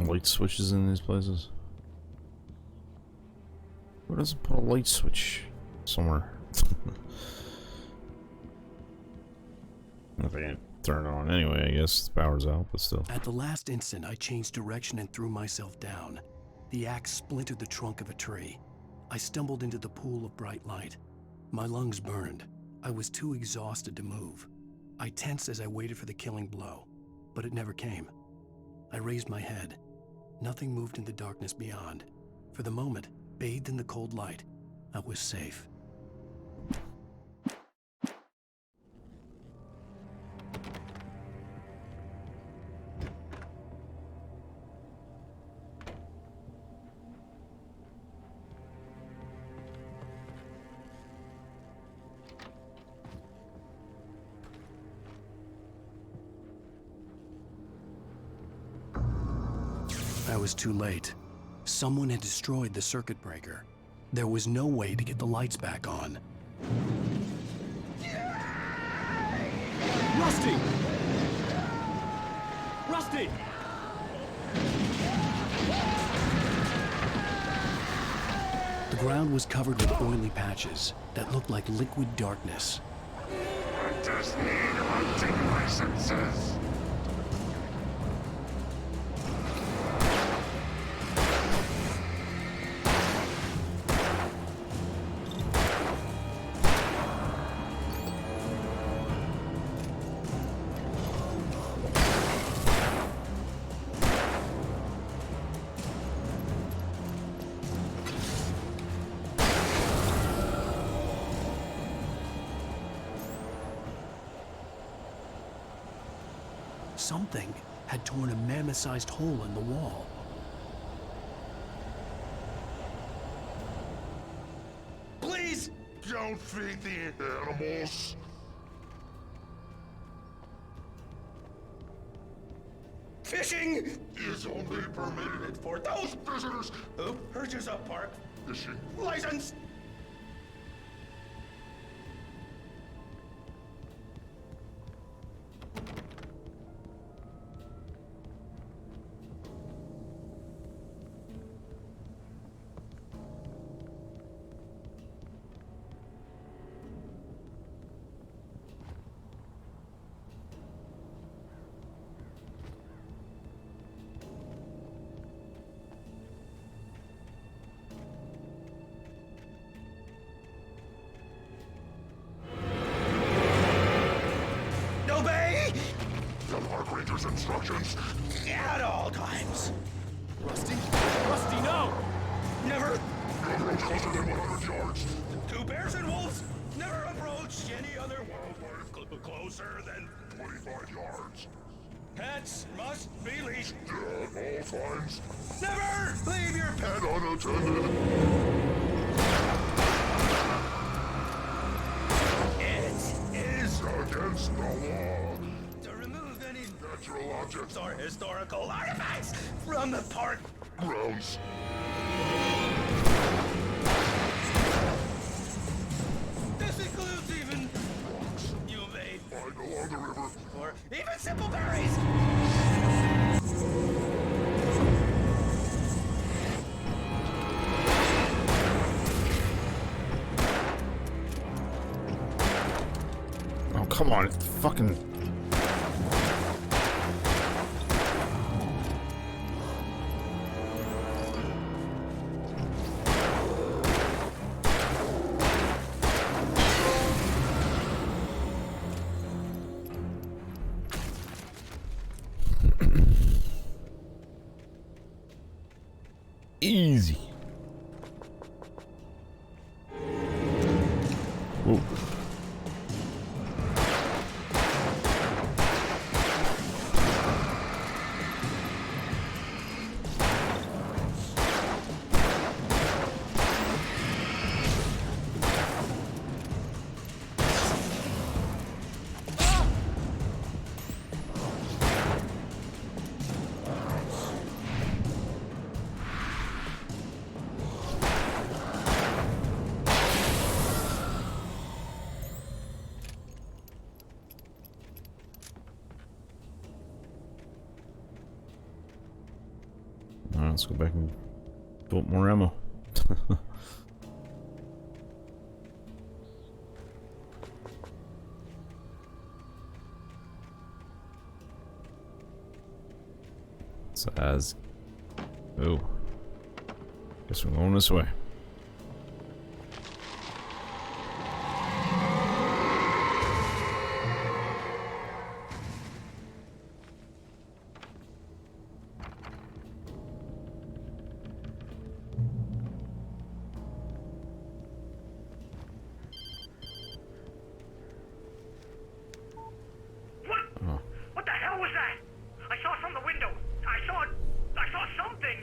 [SPEAKER 2] Light switches in these places. Who doesn't put a light switch somewhere. If I can't turn it on anyway, I guess the power's out, but still.
[SPEAKER 4] At the last instant, I changed direction and threw myself down. The axe splintered the trunk of a tree. I stumbled into the pool of bright light. My lungs burned. I was too exhausted to move. I tensed as I waited for the killing blow, but it never came. I raised my head. Nothing moved in the darkness beyond. For the moment, bathed in the cold light, I was safe. I was too late. Someone had destroyed the circuit breaker. There was no way to get the lights back on.
[SPEAKER 17] Rusty! Rusty!
[SPEAKER 4] The ground was covered with oily patches that looked like liquid darkness.
[SPEAKER 21] I just need hunting licenses.
[SPEAKER 4] Something had torn a mammoth-sized hole in the wall.
[SPEAKER 21] Please don't feed the animals.
[SPEAKER 19] Fishing is only permitted for those visitors who purchase a park fishing license. Obey
[SPEAKER 21] The park ranger's instructions.
[SPEAKER 19] at all times. Rusty? Rusty, no! Never.
[SPEAKER 21] No road closer than 100 yards.
[SPEAKER 19] Two bears and wolves never approach any other wildlife closer than
[SPEAKER 21] 25 yards.
[SPEAKER 19] pets must be leashed.
[SPEAKER 21] At all times.
[SPEAKER 19] Never leave your pet.
[SPEAKER 21] And unattended.
[SPEAKER 19] It is
[SPEAKER 21] Against the law.
[SPEAKER 19] to remove any
[SPEAKER 21] Natural objects.
[SPEAKER 19] or historical artifacts from the park
[SPEAKER 21] Grounds.
[SPEAKER 19] This includes even
[SPEAKER 21] Rocks.
[SPEAKER 19] you may
[SPEAKER 21] Find along the river.
[SPEAKER 19] or even simple berries.
[SPEAKER 2] Oh, come on. Fucking... Easy. Whoa. Alright, let's go back and pull up more ammo. So as... Oh. Guess we're going this way.
[SPEAKER 11] What the hell was that? I saw from the window. I saw something.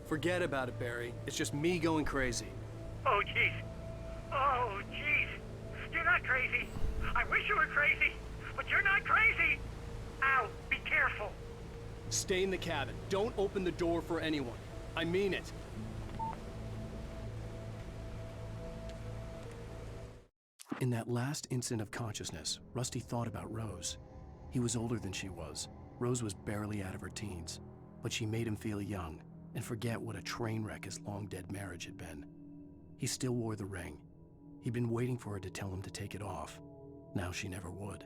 [SPEAKER 17] Forget about it, Barry. It's just me going crazy.
[SPEAKER 11] Oh, jeez. Oh, jeez. You're not crazy. I wish you were crazy, but you're not crazy. Al, be careful.
[SPEAKER 17] Stay in the cabin. Don't open the door for anyone. I mean it.
[SPEAKER 4] In that last instant of consciousness, Rusty thought about Rose. He was older than she was. Rose was barely out of her teens, but she made him feel young and forget what a train wreck his long-dead marriage had been. He still wore the ring. He'd been waiting for her to tell him to take it off. Now she never would.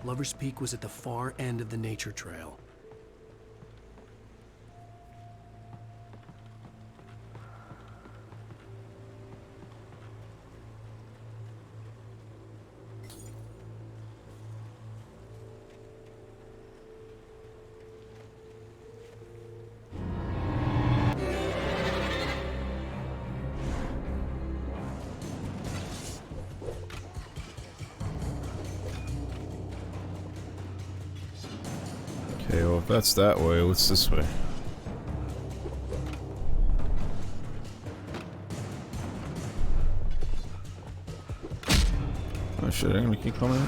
[SPEAKER 4] Lover's Peak was at the far end of the nature trail.
[SPEAKER 2] Okay, well if that's that way, what's this way? Oh shit, I'm gonna keep coming in.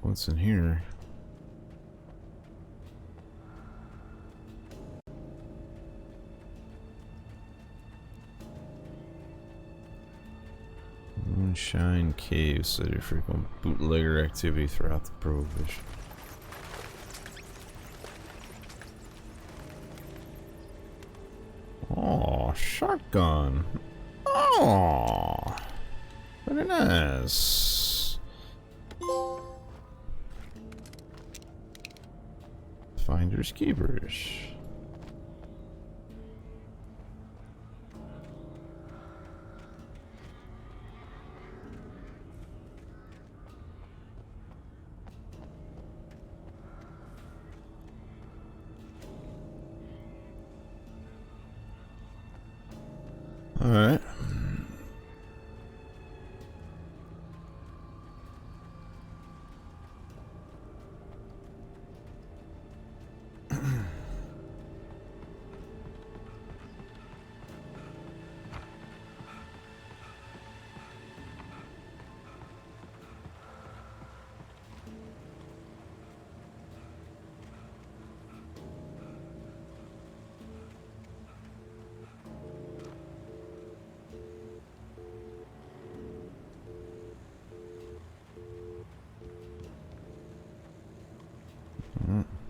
[SPEAKER 2] What's in here? Moonshine Cave, so your frequent bootlegger activity throughout the Prohibition. Oh, shotgun. Oh, very nice. Finders keepers. All right.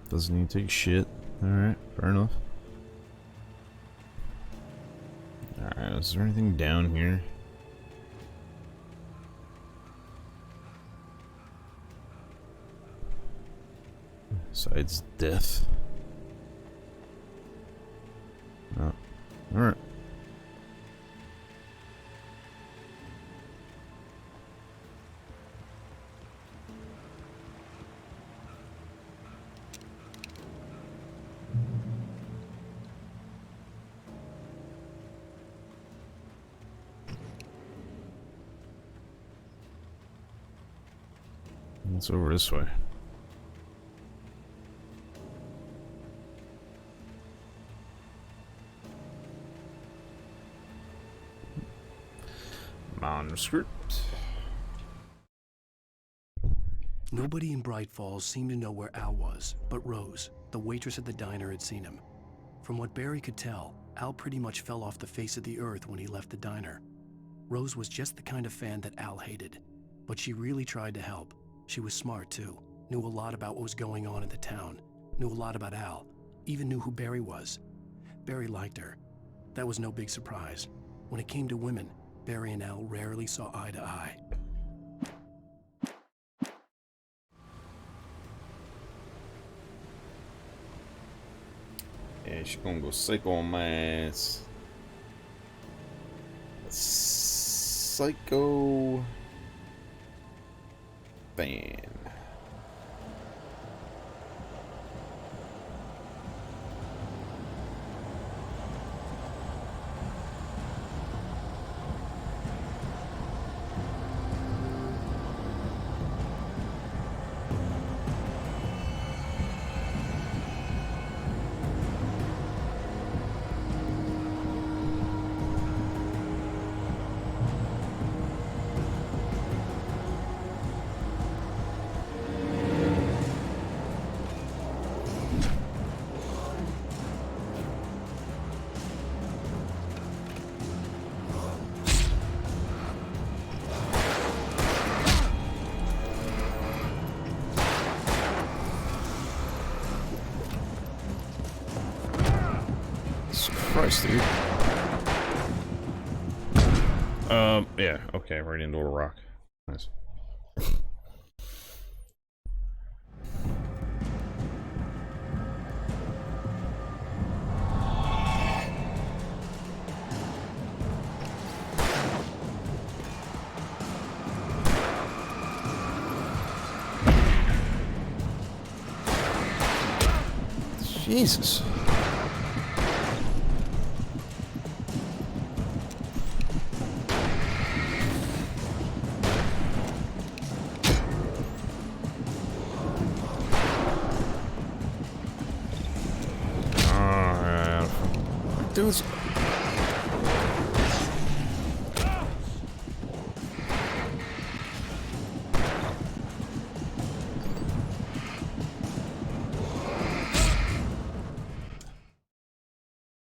[SPEAKER 2] Doesn't need to take shit. Alright, fair enough. Alright, is there anything down here? Besides death? No. Alright. It's over this way. Manuscript.
[SPEAKER 4] Nobody in Bright Falls seemed to know where Al was, but Rose, the waitress at the diner, had seen him. From what Barry could tell, Al pretty much fell off the face of the earth when he left the diner. Rose was just the kind of fan that Al hated, but she really tried to help. She was smart too, knew a lot about what was going on in the town, knew a lot about Al, even knew who Barry was. Barry liked her. That was no big surprise. When it came to women, Barry and Al rarely saw eye to eye.
[SPEAKER 2] Yeah, she's gonna go psycho on my ass. Psycho fan. Christ, dude. Yeah, okay, right into a rock. Nice. Jesus. Dude's...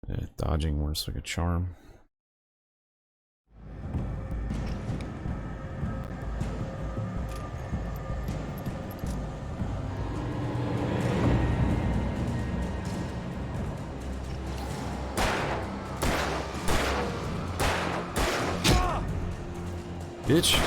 [SPEAKER 2] Yeah, dodging works like a charm. Bitch.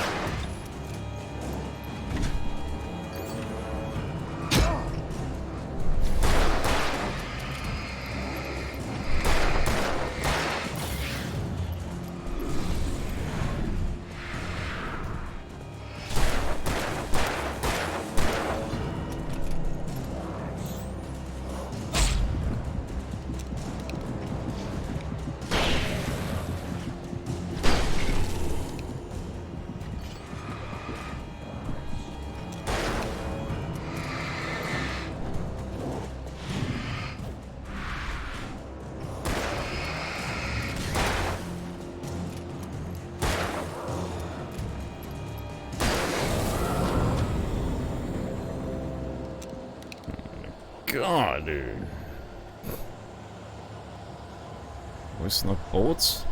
[SPEAKER 2] God, dude. Wasting the bullets?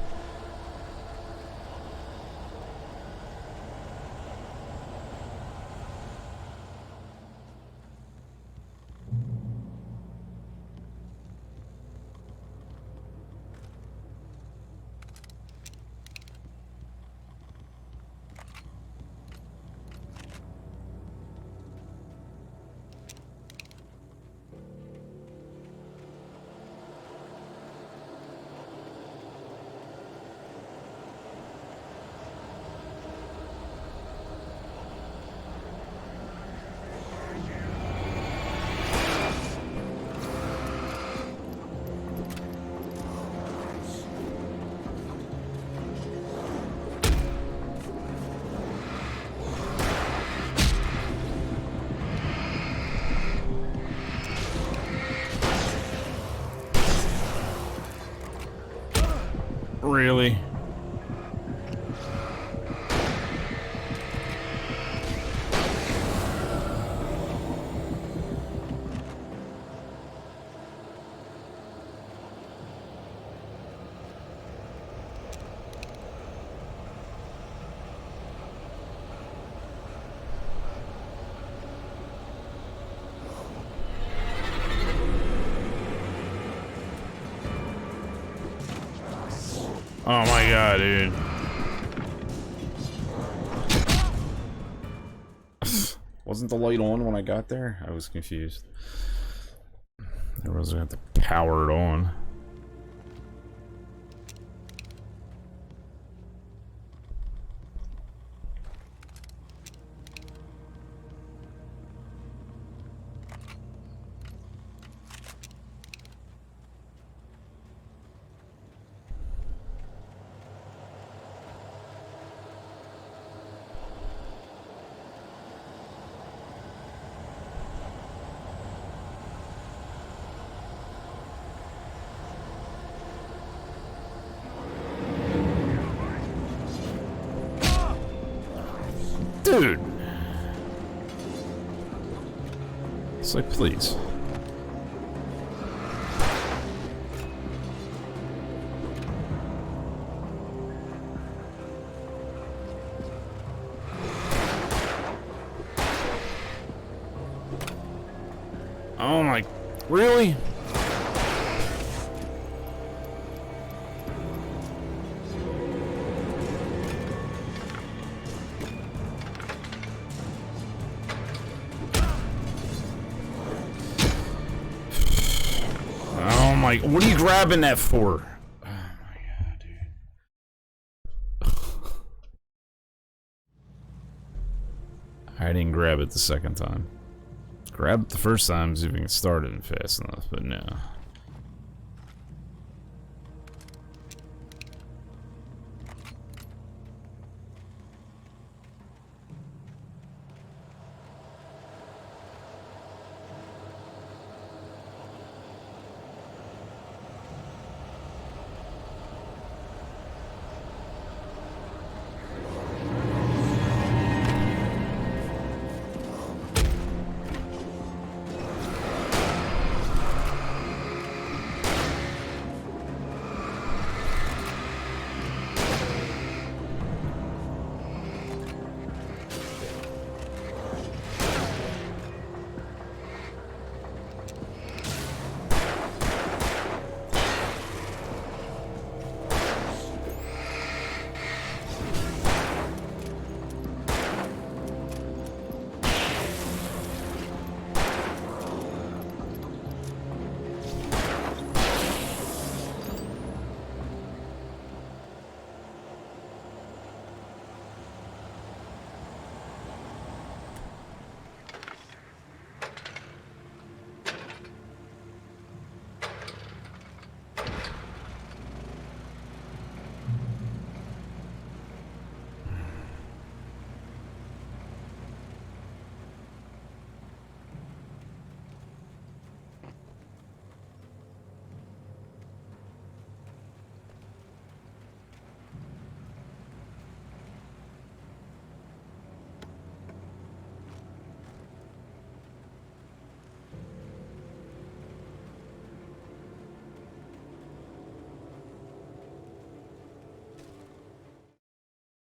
[SPEAKER 2] Really? Oh my god, dude. Wasn't the light on when I got there? I was confused. I wasn't going to have to power it on. Dude! It's like, please. Oh my... Really? Like, what are you grabbing that for? Oh my god, dude. I didn't grab it the second time. Grab it the first time, see if we can start it fast enough, but no.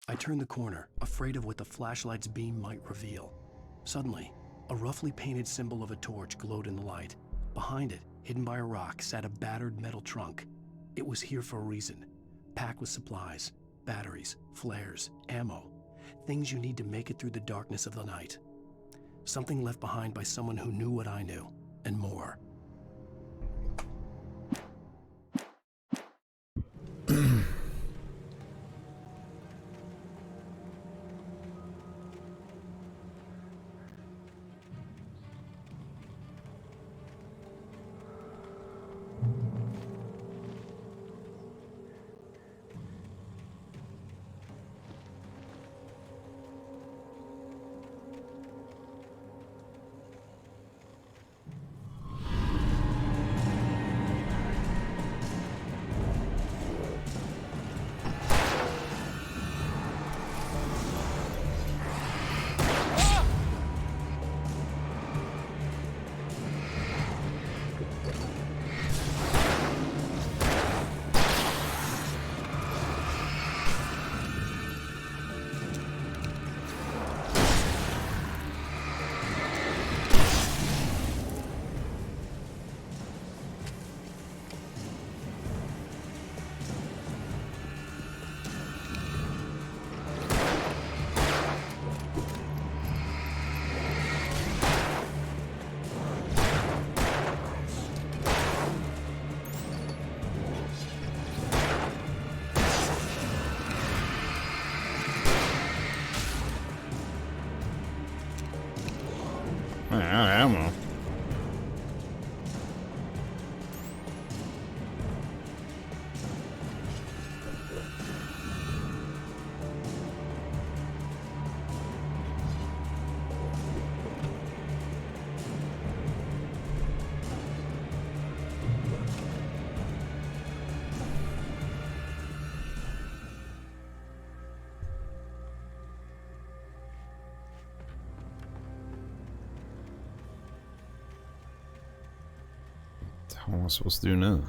[SPEAKER 4] I turned the corner, afraid of what the flashlight's beam might reveal. Suddenly, a roughly painted symbol of a torch glowed in the light. Behind it, hidden by a rock, sat a battered metal trunk. It was here for a reason, packed with supplies, batteries, flares, ammo, things you need to make it through the darkness of the night. Something left behind by someone who knew what I knew, and more.
[SPEAKER 2] What am I supposed to do now?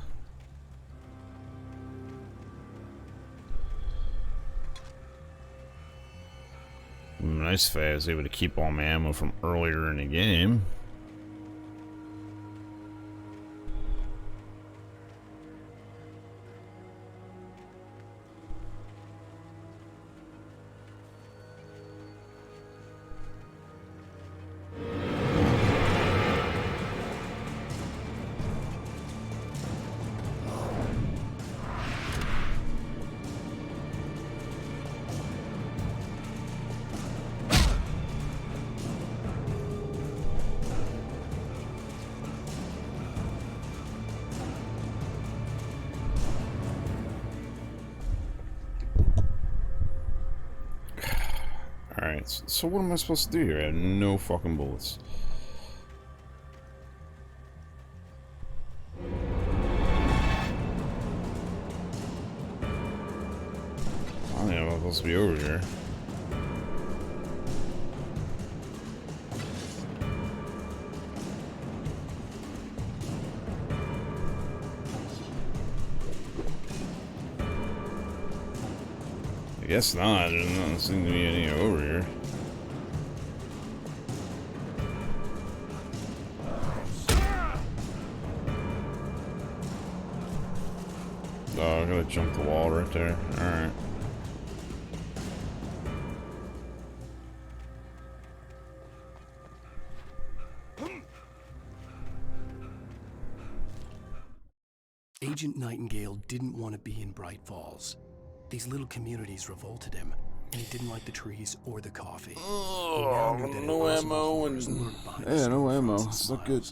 [SPEAKER 2] Nice if I was able to keep all my ammo from earlier in the game. Alright, so what am I supposed to do here? I have no fucking bullets. I don't know if I'm supposed to be over here. I guess not. There doesn't seem to be any over here. Oh, I gotta jump the wall right there. Alright.
[SPEAKER 4] Agent Nightingale didn't want to be in Bright Falls. These little communities revolted him, and he didn't like the trees or the coffee.
[SPEAKER 2] Oh, no ammo and yeah, no ammo. It's not good.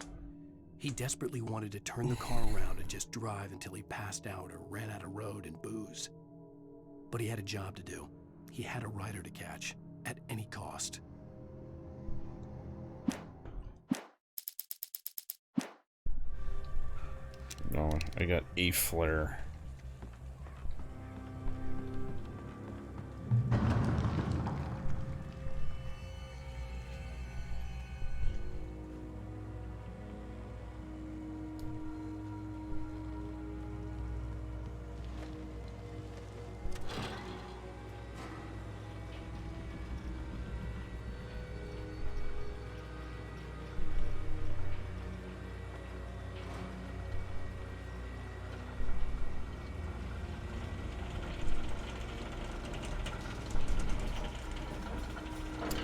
[SPEAKER 4] He desperately wanted to turn the car around and just drive until he passed out or ran out of road and booze. But he had a job to do. He had a rider to catch at any cost.
[SPEAKER 2] No, I got a flare.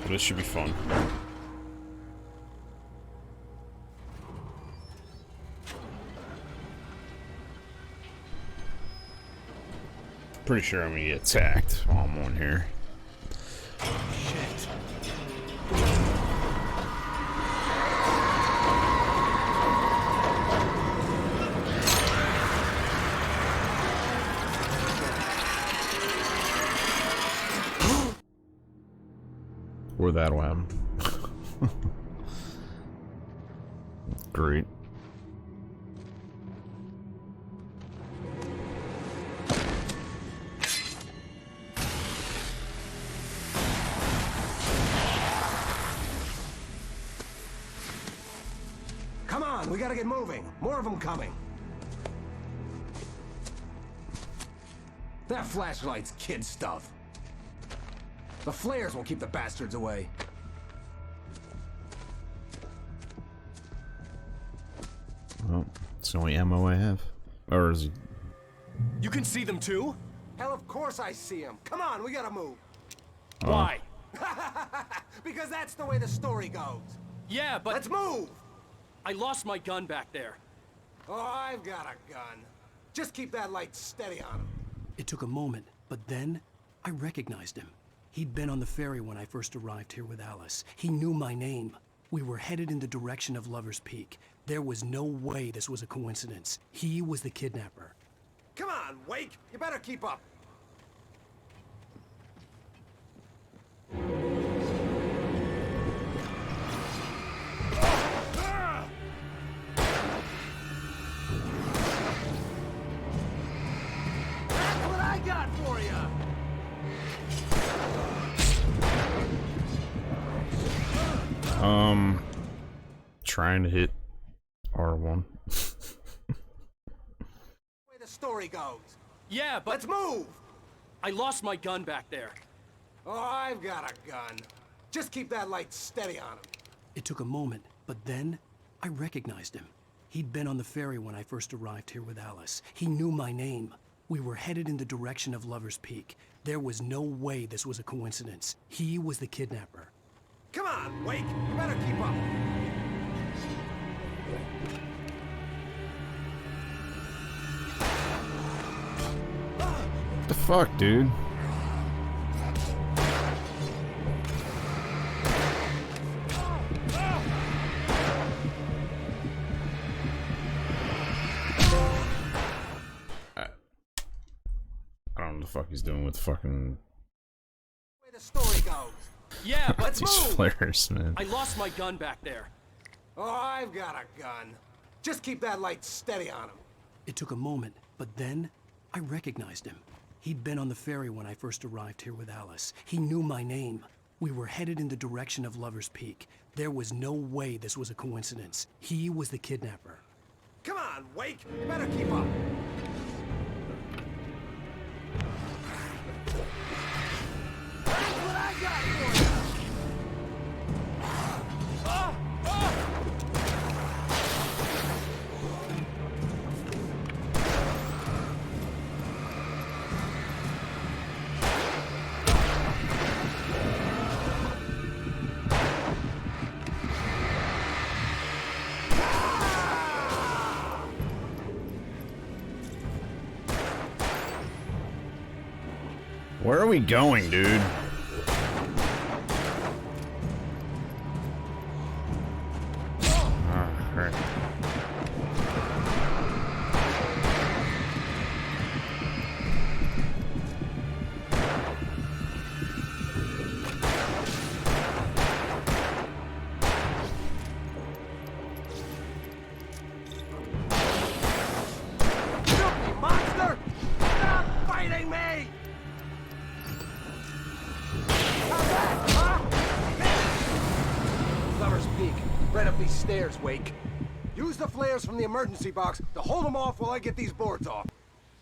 [SPEAKER 2] This should be fun. Pretty sure I'm gonna get attacked while I'm on here.
[SPEAKER 4] Shit.
[SPEAKER 2] Or that'll happen. Great.
[SPEAKER 8] Come on, we gotta get moving. More of them coming. That flashlight's kid stuff. The flares will keep the bastards away.
[SPEAKER 2] Well, it's the only ammo I have. Or is he...
[SPEAKER 8] You can see them too? Hell, of course I see them. Come on, we gotta move.
[SPEAKER 2] Oh.
[SPEAKER 8] Why? Because that's the way the story goes.
[SPEAKER 17] Yeah, but...
[SPEAKER 8] Let's move!
[SPEAKER 17] I lost my gun back there.
[SPEAKER 8] Oh, I've got a gun. Just keep that light steady on him.
[SPEAKER 4] It took a moment, but then I recognized him. He'd been on the ferry when I first arrived here with Alice. He knew my name. We were headed in the direction of Lover's Peak. There was no way this was a coincidence. He was the kidnapper.
[SPEAKER 8] Come on, Wake! You better keep up. That's what I got for you!
[SPEAKER 2] Trying to hit R1.
[SPEAKER 19] story goes.
[SPEAKER 17] Yeah, but...
[SPEAKER 19] Let's move!
[SPEAKER 17] I lost my gun back there.
[SPEAKER 19] Oh, I've got a gun. Just keep that light steady on him.
[SPEAKER 4] It took a moment, but then I recognized him. He'd been on the ferry when I first arrived here with Alice. He knew my name. We were headed in the direction of Lover's Peak. There was no way this was a coincidence. He was the kidnapper.
[SPEAKER 19] Come on, Wake! You better keep up!
[SPEAKER 2] What the fuck, dude? I don't know what the fuck he's doing with fucking...
[SPEAKER 19] Where the story goes.
[SPEAKER 17] Yeah, but...
[SPEAKER 2] these flares, man.
[SPEAKER 17] I lost my gun back there.
[SPEAKER 19] Oh, I've got a gun. Just keep that light steady on him.
[SPEAKER 4] It took a moment, but then I recognized him. He'd been on the ferry when I first arrived here with Alice. He knew my name. We were headed in the direction of Lover's Peak. There was no way this was a coincidence. He was the kidnapper.
[SPEAKER 19] Come on, Wake! You better keep up! That's what I got for you!
[SPEAKER 2] Where are we going, dude? Alright.
[SPEAKER 19] You monster! Stop fighting me! Lover's Peak, right up these stairs, Wake. Use the flares from the emergency box to hold them off while I get these boards off.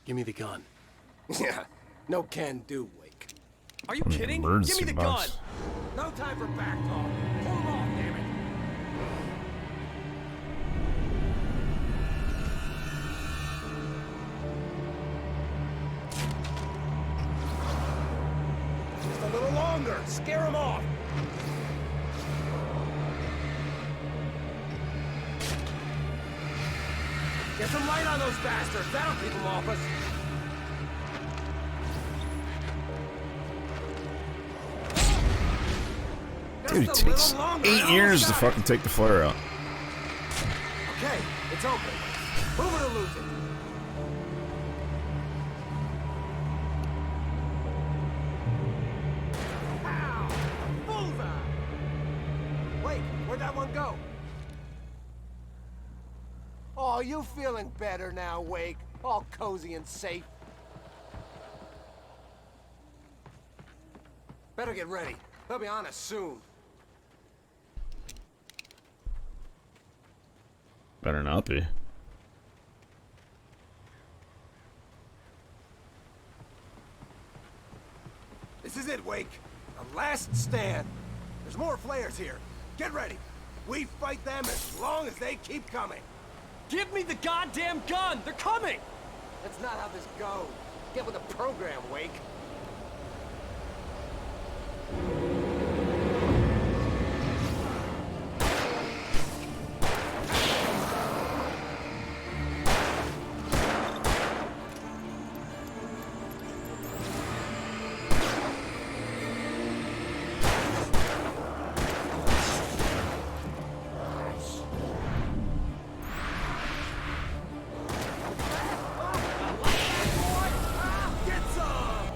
[SPEAKER 4] Give me the gun.
[SPEAKER 19] Yeah, no can do, Wake.
[SPEAKER 17] Are you kidding? Give
[SPEAKER 2] Emergency
[SPEAKER 17] me the
[SPEAKER 2] box.
[SPEAKER 17] gun!
[SPEAKER 19] No time for back talk. Hold them off, damn it. Just a little longer. Scare them off. Get some light on those bastards. That'll keep them off us.
[SPEAKER 2] Dude, it takes 8 years to fucking take the flare out.
[SPEAKER 19] Okay, it's open. Move it or lose it. Ow! Bullseye! Wait, where'd that one go? Oh, you feeling better now, Wake? All cozy and safe. Better get ready. They'll be on us soon.
[SPEAKER 2] Better not be.
[SPEAKER 19] This is it, Wake. The last stand. There's more flares here. Get ready. We fight them as long as they keep coming.
[SPEAKER 17] Give me the goddamn gun! They're coming!
[SPEAKER 19] That's not how this goes. Get with the program, Wake. Get some!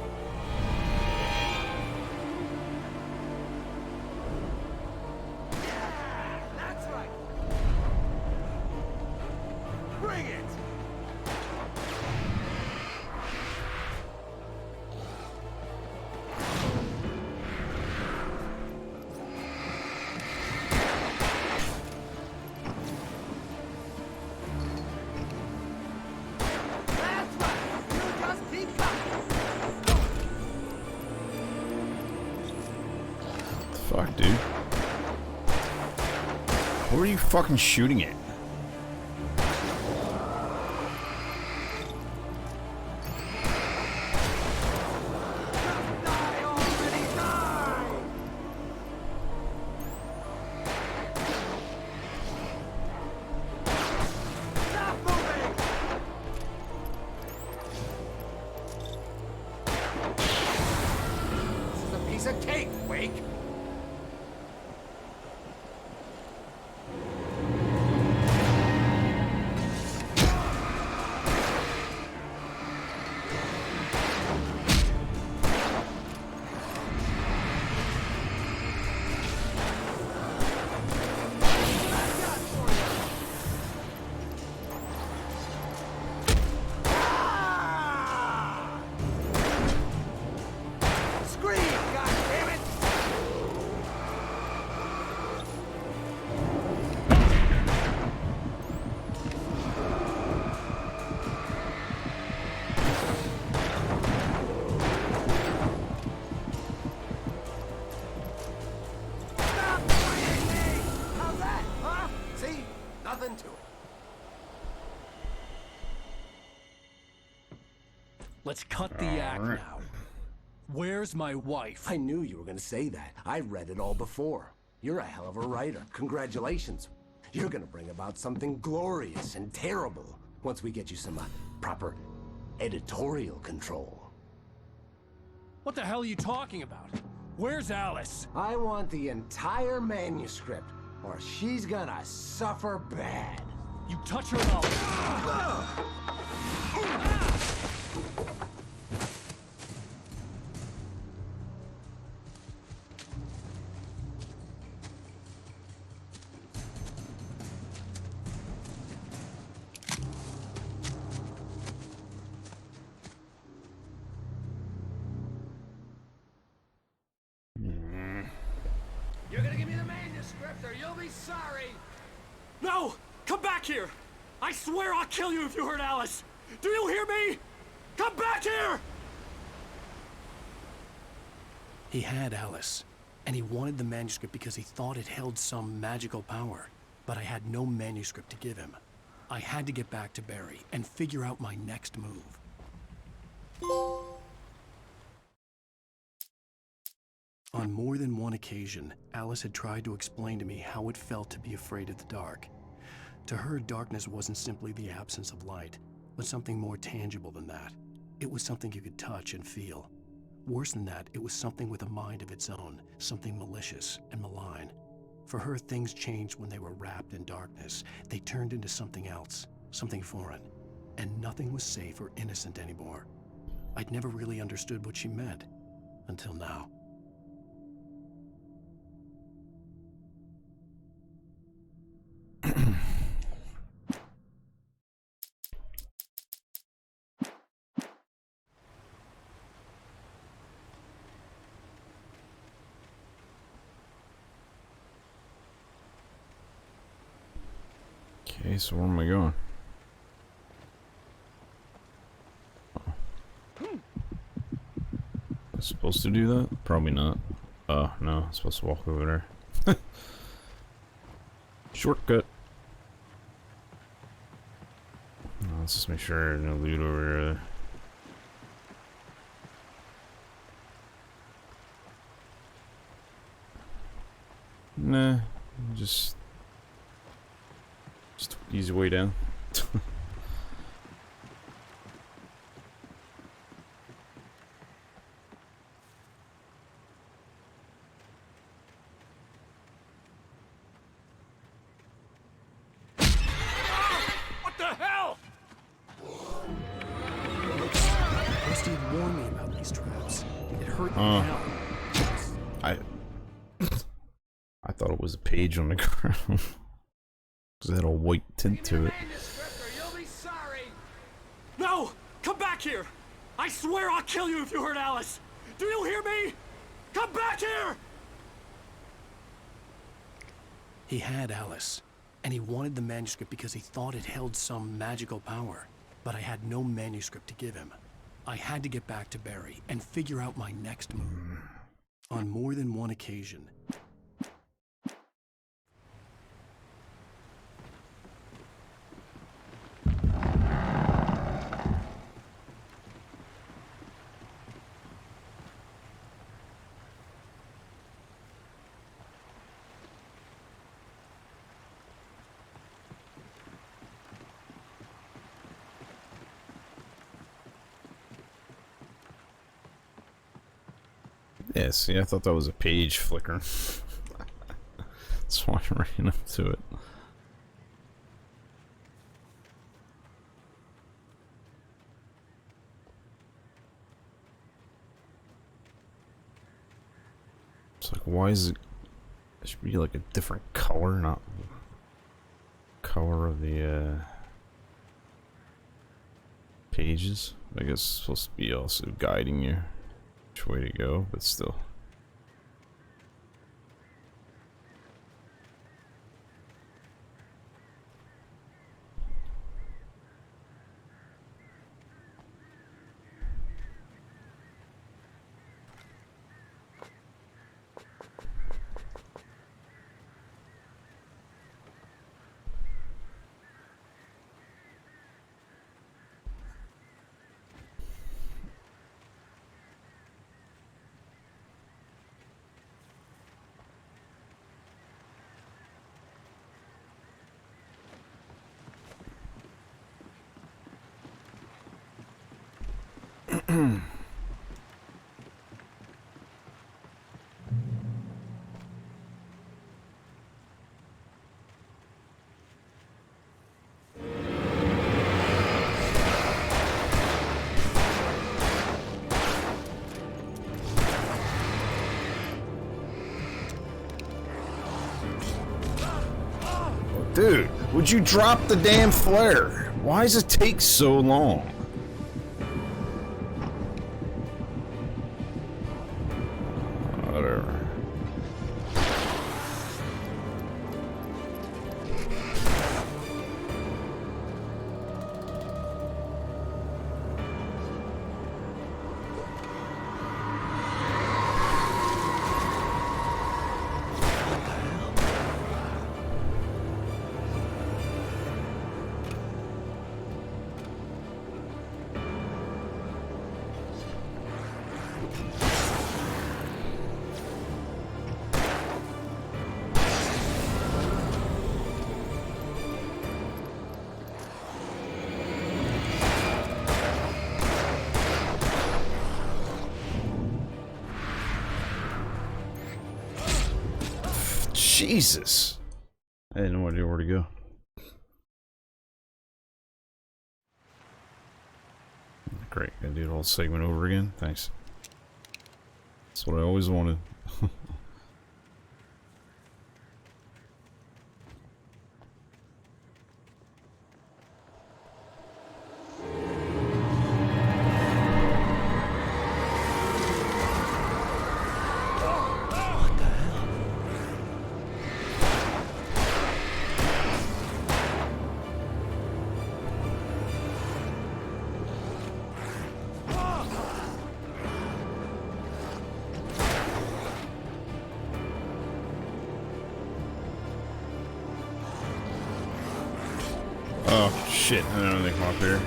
[SPEAKER 2] Who are you fucking shooting at?
[SPEAKER 17] Let's cut the act now. Where's my wife?
[SPEAKER 19] I knew you were gonna say that. I read it all before. You're a hell of a writer. Congratulations. You're gonna bring about something glorious and terrible once we get you some proper editorial control.
[SPEAKER 17] What the hell are you talking about? Where's Alice?
[SPEAKER 19] I want the entire manuscript, or she's gonna suffer bad.
[SPEAKER 17] You touch her mouth.
[SPEAKER 19] You're gonna give me the manuscript, or you'll be sorry.
[SPEAKER 17] No! Come back here! I swear I'll kill you if you hurt Alice! Do you hear me? Come back here!
[SPEAKER 4] He had Alice, and he wanted the manuscript because he thought it held some magical power. But I had no manuscript to give him. I had to get back to Barry and figure out my next move. On more than one occasion, Alice had tried to explain to me how it felt to be afraid of the dark. To her, darkness wasn't simply the absence of light, but something more tangible than that. It was something you could touch and feel. Worse than that, it was something with a mind of its own, something malicious and malign. For her, things changed when they were wrapped in darkness. They turned into something else, something foreign, and nothing was safe or innocent anymore. I'd never really understood what she meant, until now.
[SPEAKER 2] Okay, so where am I going? I'm supposed to do that? Probably not. Oh, no, I'm supposed to walk over there. Shortcut. Let's just make sure no loot over there. Nah, just easy way down.
[SPEAKER 19] What the hell?
[SPEAKER 4] Rusty had warned me about these traps. It hurt me now.
[SPEAKER 2] I thought it was a page on the ground. Cause it had a white tint to it.
[SPEAKER 17] No! Come back here! I swear I'll kill you if you hurt Alice! Do you hear me? Come back here!
[SPEAKER 4] He had Alice, and he wanted the manuscript because he thought it held some magical power. But I had no manuscript to give him. I had to get back to Barry and figure out my next move. On more than one occasion,
[SPEAKER 2] Yeah, see, I thought that was a page flicker. That's why I ran up to it. It's like, why is it? It should be like a different color, not color of the pages. I guess it's supposed to be also guiding you which way to go, but still. Dude, would you drop the damn flare? Why does it take so long? Whatever. Jesus. I had no idea where to go. Great, gonna do the whole segment over again. Thanks. That's what I always wanted. Oh shit, I don't think I'm up here.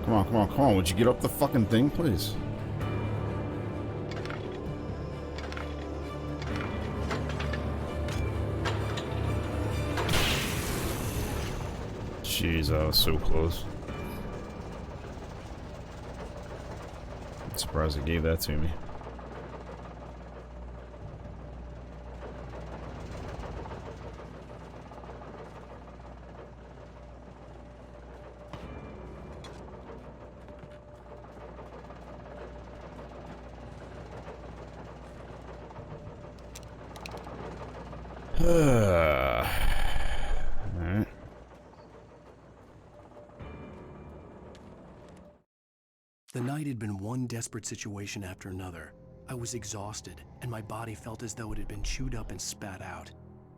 [SPEAKER 2] Come on, come on, come on. Would you get up the fucking thing, please? Jeez, I was so close. I'm surprised they gave that to me. Alright.
[SPEAKER 4] The night had been one desperate situation after another. I was exhausted, and my body felt as though it had been chewed up and spat out.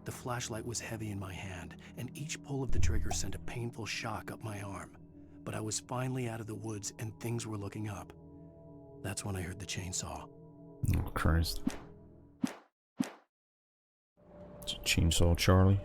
[SPEAKER 4] The flashlight was heavy in my hand, and each pull of the trigger sent a painful shock up my arm. But I was finally out of the woods, and things were looking up. That's when I heard the chainsaw.
[SPEAKER 2] Oh, Christ. It's a chainsaw, Charlie.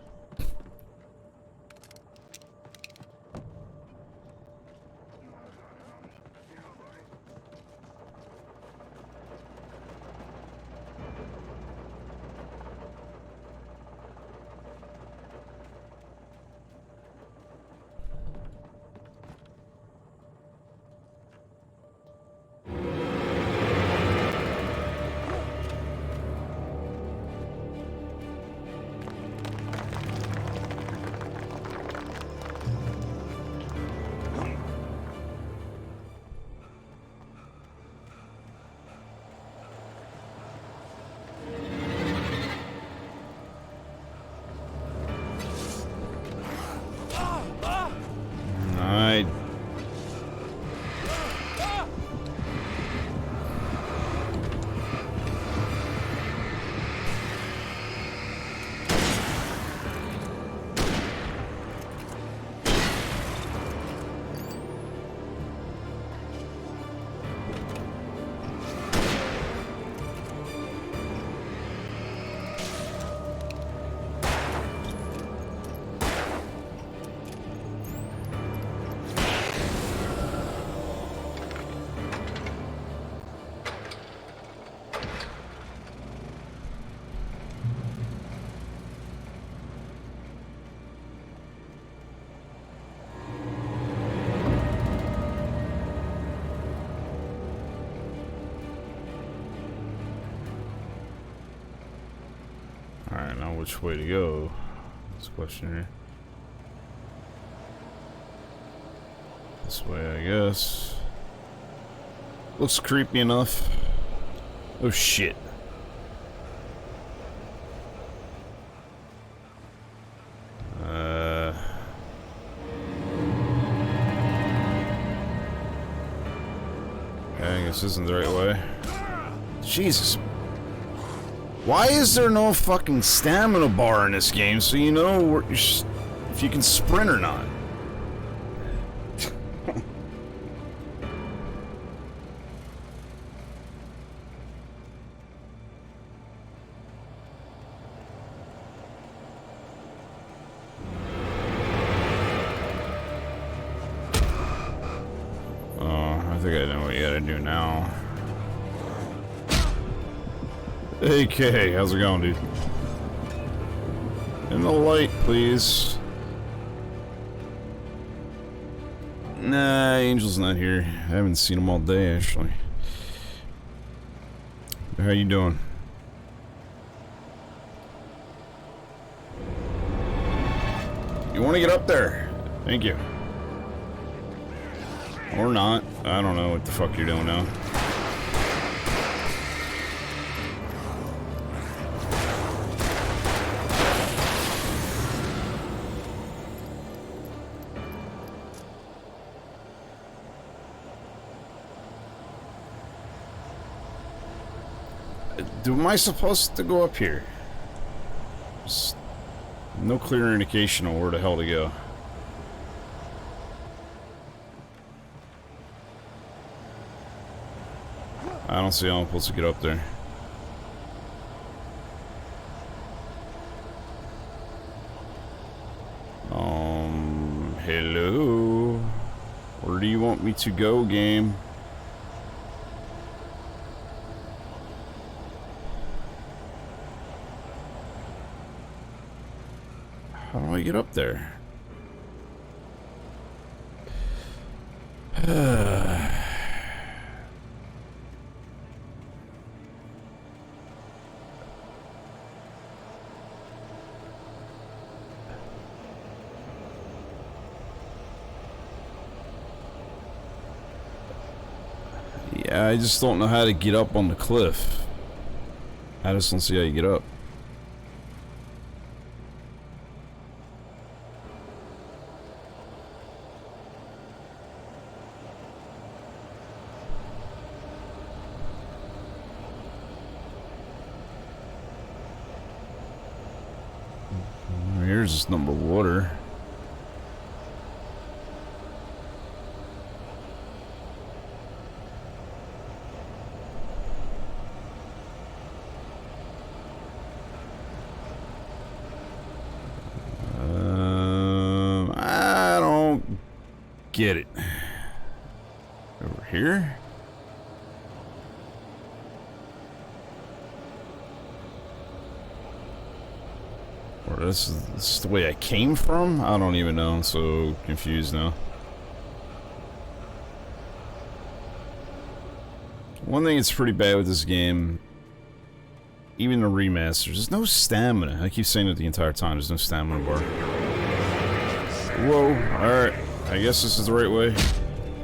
[SPEAKER 2] which way to go. This question here. This way, I guess. Looks creepy enough. Oh shit. I guess this isn't the right way. Jesus. Why is there no fucking stamina bar in this game so you know if you can sprint or not? I think I know what you gotta do now. Hey Kay, how's it going, dude? In the light, please. Nah, Angel's not here. I haven't seen him all day, actually. How you doing? You want to get up there? Thank you. Or not. I don't know what the fuck you're doing now. Am I supposed to go up here? Just no clear indication of where the hell to go. I don't see how I'm supposed to get up there. Hello? Where do you want me to go, game? How do I get up there? Yeah, I just don't know how to get up on the cliff. I just don't see how you get up. Here's just number water. I don't get it. Over here? Or this is the way I came from? I don't even know. I'm so confused now. One thing that's pretty bad with this game, even the remasters, there's no stamina. I keep saying it the entire time. There's no stamina bar. Whoa. Alright. I guess this is the right way.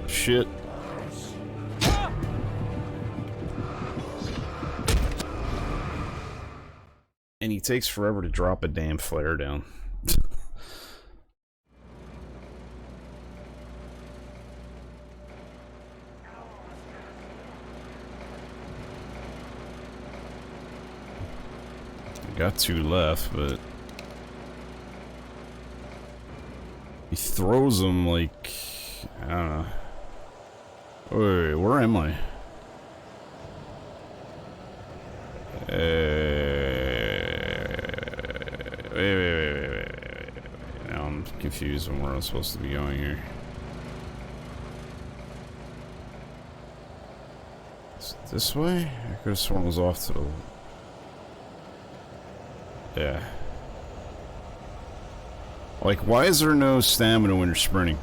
[SPEAKER 2] Shit. And he takes forever to drop a damn flare down. Got two left, but he throws them like, I don't know. Wait, where am I? Wait. Now I'm confused on where I'm supposed to be going here. Is it this way? I could have sworn it was off to the... Yeah. Like, why is there no stamina when you're sprinting?